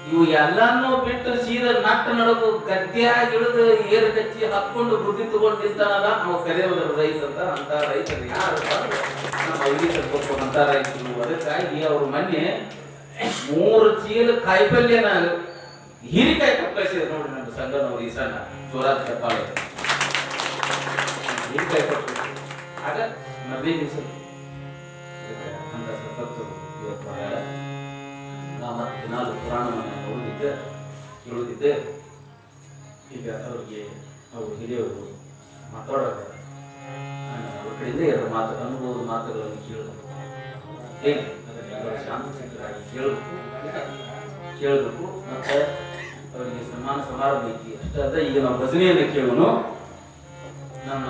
ಇವು ಎಲ್ಲಾನು ಬಿಟ್ಟು ಸೀದಾ ನಟ್ಟ ನಡುಗು ಗದ್ಯಾಗ ಇಳಿದು ಏರು ಕಚ್ಚಿ ಹತ್ಕೊಂಡು ಬುದ್ಧಿ ತಗೊಂಡು ನಿಂತಾನಲ್ಲ, ನಾವು ಕರೆಯೋದ್ರ ರೈತ ಅಂತ ರೈತರು ಯಾರು ನಮ್ಮ ಅಂತ ರೈತರು. ಅದಕ್ಕಾಗಿ ಅವ್ರು ಮೊನ್ನೆ 3 ಚೀಲ ಕಾಯಿಪಲ್ಯನ ಹೀರಿಕಾಯಿ ಕಳಿಸಿದ್ರು ನೋಡ್ರಿ ನಮ್ಮ ಸಂಘದವ್ರು. ಈ ಸಣ್ಣ ಜೋರಾದ ಚಪ್ಪಾಳೆ ಹೀರಿಕಾಯಿ ಕೊಟ್ಟು ಆಗ ಮದ್ವೆ ದಿವಸ ಅಂತ ಸತತ್ತು ಇವತ್ತು ಮತ್ತೆ ದಿನಾಲು ಪುರಾಣವನ್ನು ಕೇಳುತ್ತಿದ್ದೆ. ಈಗ ಅವ್ರಿಗೆ ಅವರು ಹಿರಿಯವರು ಮಾತಾಡೋದು ಅವ್ರ ಕಡೆಯಿಂದ 2 ಮಾತು ಅನುಭವದ ಮಾತುಗಳನ್ನು ಕೇಳಬೇಕು. ಏನು ಶಾಂತಚಿತ್ತರಾಗಿ ಕೇಳಬೇಕು. ಮತ್ತೆ ಅವರಿಗೆ ಸನ್ಮಾನ ಸಮಾರಂಭ ಐತಿ ಅಷ್ಟೇ ಅಲ್ಲ. ಈಗ ನಾವು ಭಜನೆಯನ್ನು ಕೇಳೋನು. ನಮ್ಮ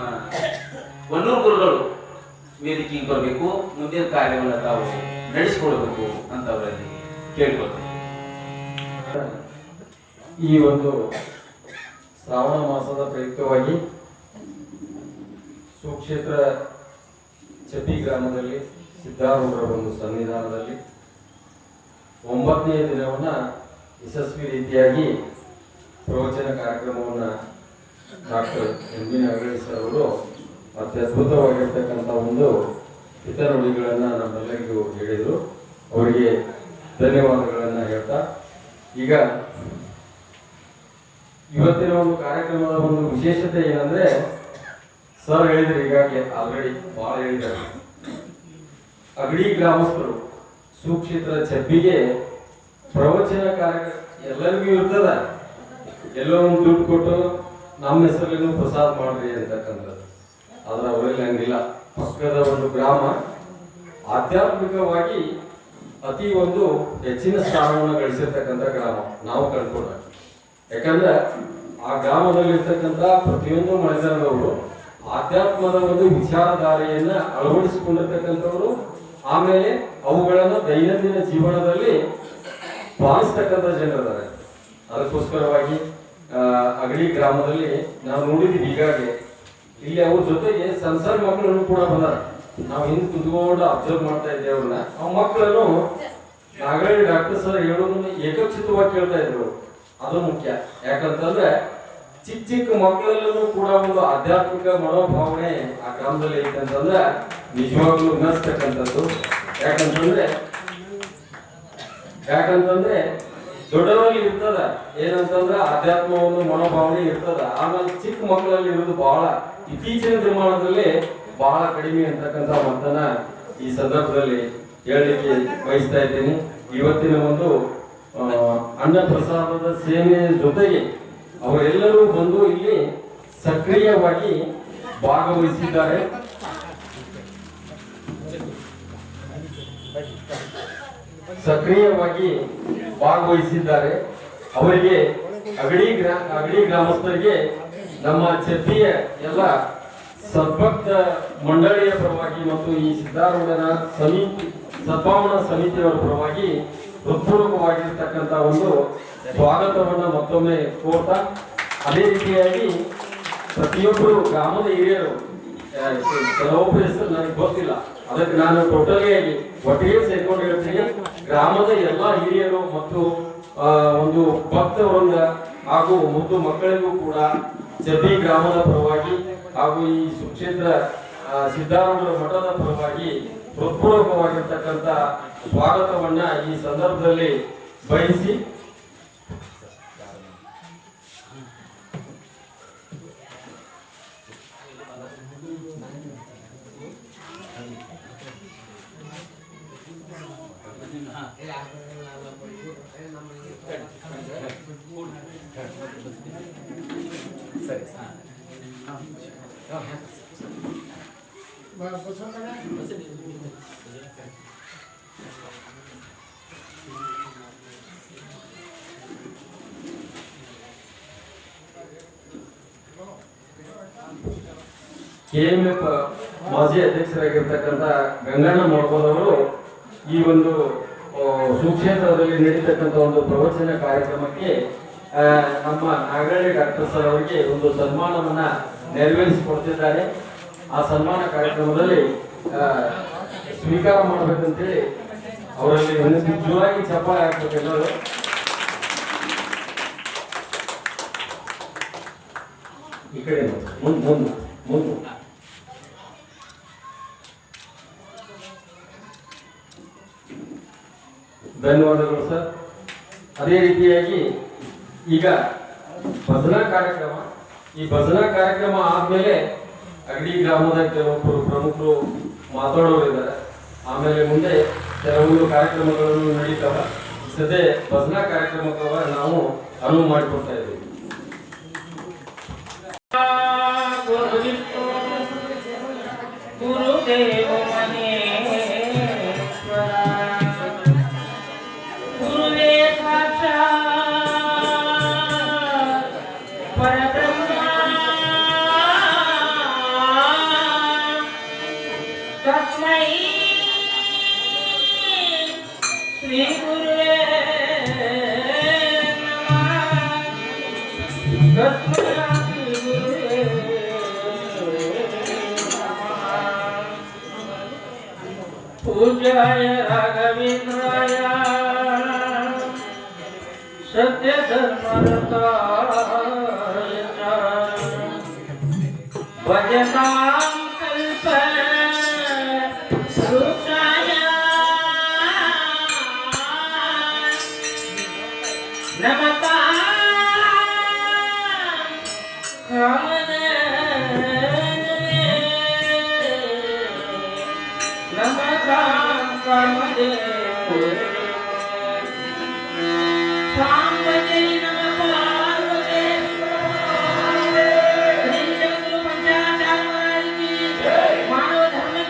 ವನ್ನೂರು ಗುರುಗಳು ವೇದಿಕೆಗೆ ಬರಬೇಕು, ಮುಂದಿನ ಕಾರ್ಯವನ್ನು ತಾವು ನಡೆಸಿಕೊಳ್ಬೇಕು ಅಂತ ಅವರಲ್ಲಿ ಕೇಳ್ಕೊಳ್ತೀವಿ. ಈ ಒಂದು ಶ್ರಾವಣ ಮಾಸದ ಪ್ರಯುಕ್ತವಾಗಿ ಸುಕ್ಷೇತ್ರ ಚಪ್ಪಿ ಗ್ರಾಮದಲ್ಲಿ ಸಿದ್ದಾರೂಢರ ಒಂದು ಸನ್ನಿಧಾನದಲ್ಲಿ 9ನೇ ದಿನವನ್ನ ಯಶಸ್ವಿ ರೀತಿಯಾಗಿ ಪ್ರವಚನ ಕಾರ್ಯಕ್ರಮವನ್ನು ಡಾಕ್ಟರ್ MB ನಾಗರಾಜ್ ಸರ್ ಅವರು ಅತ್ಯದ್ಭುತವಾಗಿರ್ತಕ್ಕಂಥ ಒಂದು ಹಿತನುಡಿಗಳನ್ನು ನಮ್ಮೆಲ್ಲರಿಗೂ ಹೇಳಿದರು. ಅವರಿಗೆ ಧನ್ಯವಾದಗಳನ್ನು ಹೇಳ್ತಾ, ಈಗ ಇವತ್ತಿನ ಒಂದು ಕಾರ್ಯಕ್ರಮದ ಒಂದು ವಿಶೇಷತೆ ಏನಂದ್ರೆ, ಸರ್ ಹೇಳಿದ್ರು ಈಗಾಗಲೇ ಆಲ್ರೆಡಿ ಭಾಳ ಹೇಳಿದ್ದಾರೆ. ಅಗಡಿ ಗ್ರಾಮಸ್ಥರು ಸುಕ್ಷೇತ್ರ ಚಬ್ಬಿಗೆ ಪ್ರವಚನ ಕಾರ್ಯಕ್ರಮ ಎಲ್ಲರಿಗೂ ಇರ್ತದ. ಎಲ್ಲೋ ಒಂದು ದುಡ್ಡು ಕೊಟ್ಟು ನಮ್ಮ ಹೆಸರಲ್ಲಿನೂ ಪ್ರಸಾದ ಮಾಡ್ರಿ ಅಂತಕ್ಕಂಥದ್ದು. ಆದ್ರೆ ಅವರಲ್ಲಿ ಹಂಗಿಲ್ಲ. ಪಕ್ಕದ ಒಂದು ಗ್ರಾಮ ಆಧ್ಯಾತ್ಮಿಕವಾಗಿ ಅತಿ ಒಂದು ಹೆಚ್ಚಿನ ಸ್ಥಾನವನ್ನು ಗಳಿಸಿರ್ತಕ್ಕಂಥ ಗ್ರಾಮ ನಾವು ಕಂಡುಕೊಂಡ. ಯಾಕಂದ್ರೆ ಆ ಗ್ರಾಮದಲ್ಲಿ ಇರ್ತಕ್ಕಂಥ ಪ್ರತಿಯೊಂದು ಮನೆತನದವರು ಆಧ್ಯಾತ್ಮದ ಒಂದು ವಿಚಾರಧಾರೆಯನ್ನ ಅಳವಡಿಸಿಕೊಂಡಿರ್ತಕ್ಕಂಥವ್ರು, ಆಮೇಲೆ ಅವುಗಳನ್ನ ದೈನಂದಿನ ಜೀವನದಲ್ಲಿ ಪಾಲಿಸ್ತಕ್ಕಂಥ ಜನರಿದ್ದಾರೆ. ಅದಕ್ಕೋಸ್ಕರವಾಗಿ ಅಗಡಿ ಗ್ರಾಮದಲ್ಲಿ ನಾವು ನೋಡಿದ್ವಿ. ಹೀಗಾಗಿ ಇಲ್ಲಿ ಅವ್ರ ಜೊತೆಗೆ ಸಣ್ಣ ಸಣ್ಣ ಮಕ್ಕಳನ್ನು ಕೂಡ ಬಂದಾರ. ನಾವು ಹಿಂದೆ ಕುತ್ಕೊಂಡು ಅಬ್ಸರ್ವ್ ಮಾಡ್ತಾ ಇದ್ದೇವೆ ಅವ್ರನ್ನ. ಆ ಮಕ್ಕಳನ್ನು ನಾಗರಳ್ಳಿ ಡಾಕ್ಟರ್ ಸರ್ ಹೇಳೋದನ್ನ ಏಕಚಿತವಾಗಿ ಕೇಳ್ತಾ ಇದ್ರು. ಅದು ಮುಖ್ಯ. ಯಾಕಂತಂದ್ರೆ ಚಿಕ್ಕ ಚಿಕ್ಕ ಮಕ್ಕಳಲ್ಲೂ ಕೂಡ ಒಂದು ಆಧ್ಯಾತ್ಮಿಕ ಮನೋಭಾವನೆ ಆ ಗ್ರಾಮದಲ್ಲಿ ಐತೆ ಅಂತಂದ್ರೆ ನಿಜವಾಗ್ಲೂ ಅನ್ನಿಸ್ತಕ್ಕಂಥದ್ದು. ಯಾಕಂತಂದ್ರೆ ದೊಡ್ಡವರಲ್ಲಿ ಇರ್ತದ ಏನಂತಂದ್ರೆ ಆಧ್ಯಾತ್ಮ ಒಂದು ಮನೋಭಾವನೆ ಇರ್ತದ. ಆಮೇಲೆ ಚಿಕ್ಕ ಮಕ್ಕಳಲ್ಲಿ ಇರೋದು ಬಹಳ ಇತ್ತೀಚಿನ ದಿನಮಾನದಲ್ಲಿ ಬಹಳ ಕಡಿಮೆ ಅಂತಕ್ಕಂಥ ಮಾತನ್ನ ಈ ಸಂದರ್ಭದಲ್ಲಿ ಹೇಳಲಿಕ್ಕೆ ಬಯಸ್ತಾ ಇದ್ದೀನಿ. ಇವತ್ತಿನ ಒಂದು ಅನ್ನ ಪ್ರಸಾದದ ಸೇವೆ ಜೊತೆಗೆ ಅವರೆಲ್ಲರೂ ಬಂದು ಇಲ್ಲಿ ಸಕ್ರಿಯವಾಗಿ ಭಾಗವಹಿಸಿದ್ದಾರೆ. ಅವರಿಗೆ ಅಗಡಿ ಗ್ರಾಮಸ್ಥರಿಗೆ ನಮ್ಮ ಚರ್ಚಿಯ ಎಲ್ಲ ಸದ್ಭಕ್ತ ಮಂಡಳಿಯ ಪರವಾಗಿ ಮತ್ತು ಈ ಸಿದ್ಧಾರೂಢನ ಸದ್ಭಾವನಾ ಸಮಿತಿಯವರ ಪರವಾಗಿ ಹೃತ್ಪೂರ್ವಕವಾಗಿರ್ತಕ್ಕಂಥ ಒಂದು ಸ್ವಾಗತವನ್ನು ಮತ್ತೊಮ್ಮೆ ಕೋರ್ತಾ, ಅದೇ ರೀತಿಯಾಗಿ ಪ್ರತಿಯೊಬ್ಬರು ಗ್ರಾಮದ ಹಿರಿಯರು, ಕೆಲವೊಬ್ಬರ ಹೆಸರು ನನಗೆ ಗೊತ್ತಿಲ್ಲ, ಅದಕ್ಕೆ ನಾನು ಟೋಟಲಿ ಆಗಿ ಒಟ್ಟಿಗೆ ಸೇರ್ಕೊಂಡು ಹೇಳ್ತೀನಿ. ಗ್ರಾಮದ ಎಲ್ಲ ಹಿರಿಯರು ಮತ್ತು ಒಂದು ಭಕ್ತವೃಂದ ಹಾಗೂ ಮುದ್ದು ಮಕ್ಕಳಿಗೂ ಕೂಡ ಜಬ್ಬಿ ಗ್ರಾಮದ ಪರವಾಗಿ ಹಾಗೂ ಈ ಸುಕ್ಷೇತ್ರ ಸಿದ್ಧಾರೂಢ ಮಠದ ಪರವಾಗಿ ಹೃತ್ಪೂರ್ವಕವಾಗಿರ್ತಕ್ಕಂಥ ಸ್ವಾಗತವನ್ನ ಈ ಸಂದರ್ಭದಲ್ಲಿ ಬಯಸಿ KMF ಮಾಜಿ ಅಧ್ಯಕ್ಷರಾಗಿರ್ತಕ್ಕಂಥ ಗಂಗಣ್ಣ ಮೋಡ್ಬೋದವರು ಈ ಒಂದು ಸುಕ್ಷೇತ್ರದಲ್ಲಿ ನಡೀತಕ್ಕಂಥ ಒಂದು ಪ್ರವಚನ ಕಾರ್ಯಕ್ರಮಕ್ಕೆ ನಮ್ಮ ನಾಗರಳ್ಳಿ ಡಾಕ್ಟರ್ ಸರ್ ಅವರಿಗೆ ಒಂದು ಸನ್ಮಾನವನ್ನ ನೆರವೇರಿಸಿಕೊಡ್ತಿದ್ದಾರೆ. ಆ ಸನ್ಮಾನ ಕಾರ್ಯಕ್ರಮದಲ್ಲಿ ಸ್ವೀಕಾರ ಮಾಡಬೇಕಂತೇಳಿ ಅವರಲ್ಲಿ ಒಂದು ಜೋರಾಗಿ ಚಪ್ಪಾಳೆ ಹಾಕ್ಬೇಕೆಲ್ಲರೂ. ಈ ಕಡೆ ಮುಂದೆ ಧನ್ಯವಾದಗಳು ಸರ್. ಅದೇ ರೀತಿಯಾಗಿ ಈಗ ಭಜನಾ ಕಾರ್ಯಕ್ರಮ, ಈ ಭಜನಾ ಕಾರ್ಯಕ್ರಮ ಆದ್ಮೇಲೆ ಅಗಡಿ ಗ್ರಾಮದ ಕೆಲವೊಬ್ಬರು ಪ್ರಮುಖರು ಮಾತಾಡೋರು ಇದ್ದಾರೆ. ಆಮೇಲೆ ಮುಂದೆ ಕೆಲವೊಂದು ಕಾರ್ಯಕ್ರಮಗಳನ್ನು ನಡೀತಾವ. ಸದ್ಯ ಭಜನಾ ಕಾರ್ಯಕ್ರಮಕ್ಕೆ ನಾವು ಅನುವು ಮಾಡಿಕೊಡ್ತಾ ಇದ್ದೀವಿ. ಗುರುದೇವ पूज्याय राघवेन्द्राय सत्य धर्मरताय भजतां कल्प वृक्षाय नमतां ಮಾನವ ಧರ್ಮಕ್ಕೆ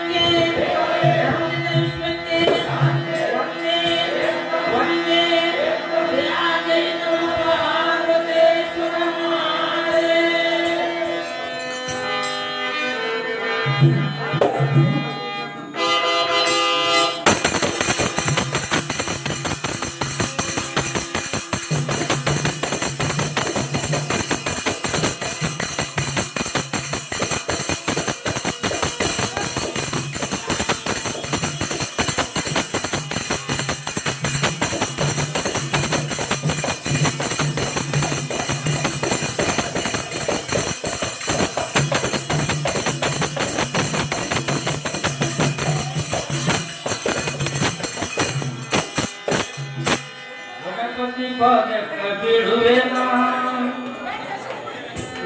ಗಣಪತಿ ಪಾದಕ್ಕೆ ಬೀಳುವೆನ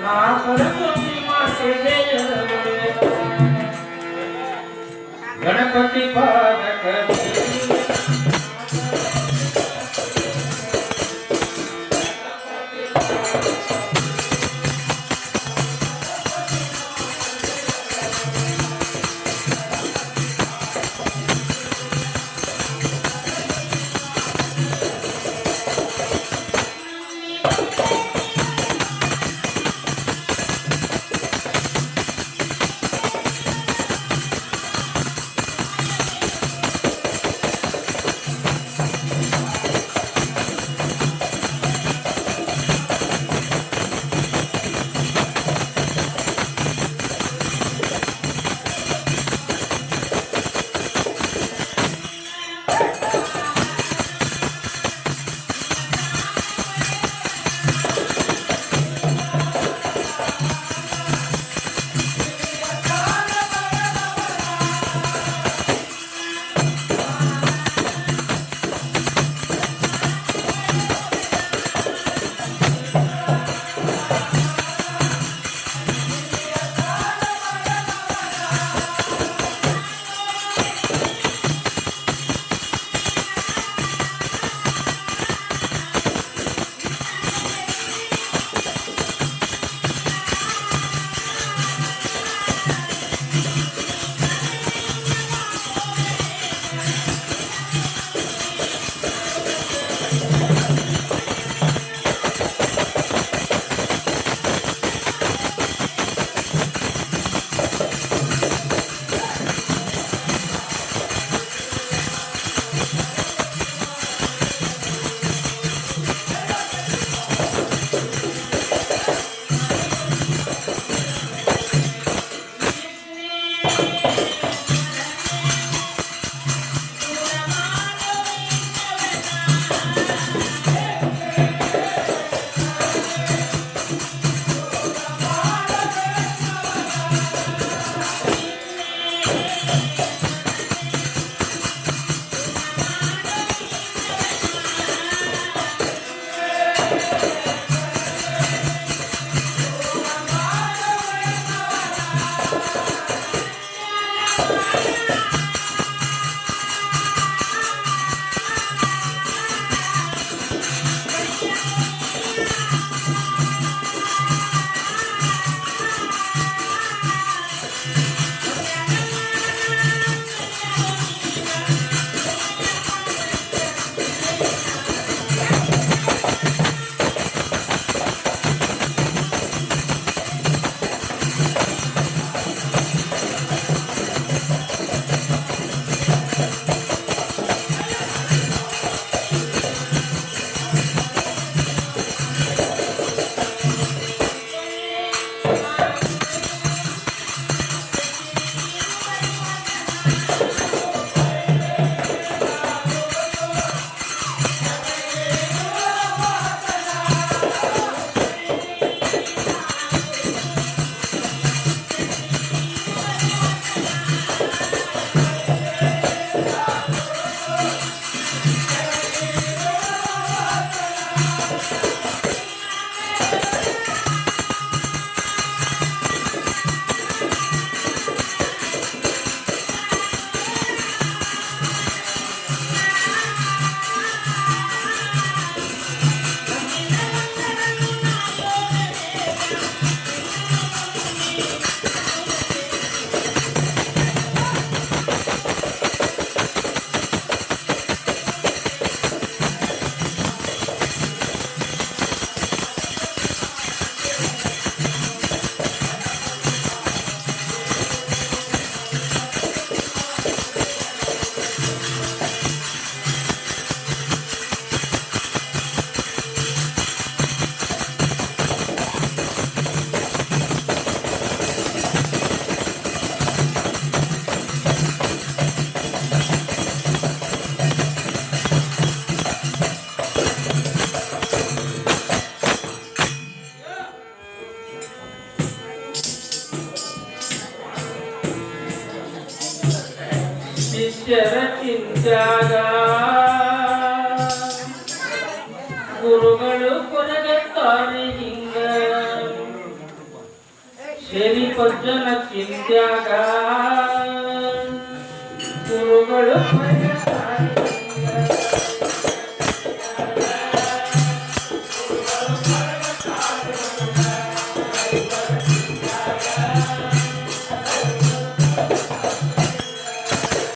ನಾ ಸರಸ್ವತಿ ಮಾತೆಗೆ ಎರಗುವೆನ ಗಣಪತಿ ಪಾದಕ್ಕೆ ಬೀಳುವೆನ ಭಜನ ಚಿಂತ್ಯಾಗ ಗುರುಗಳು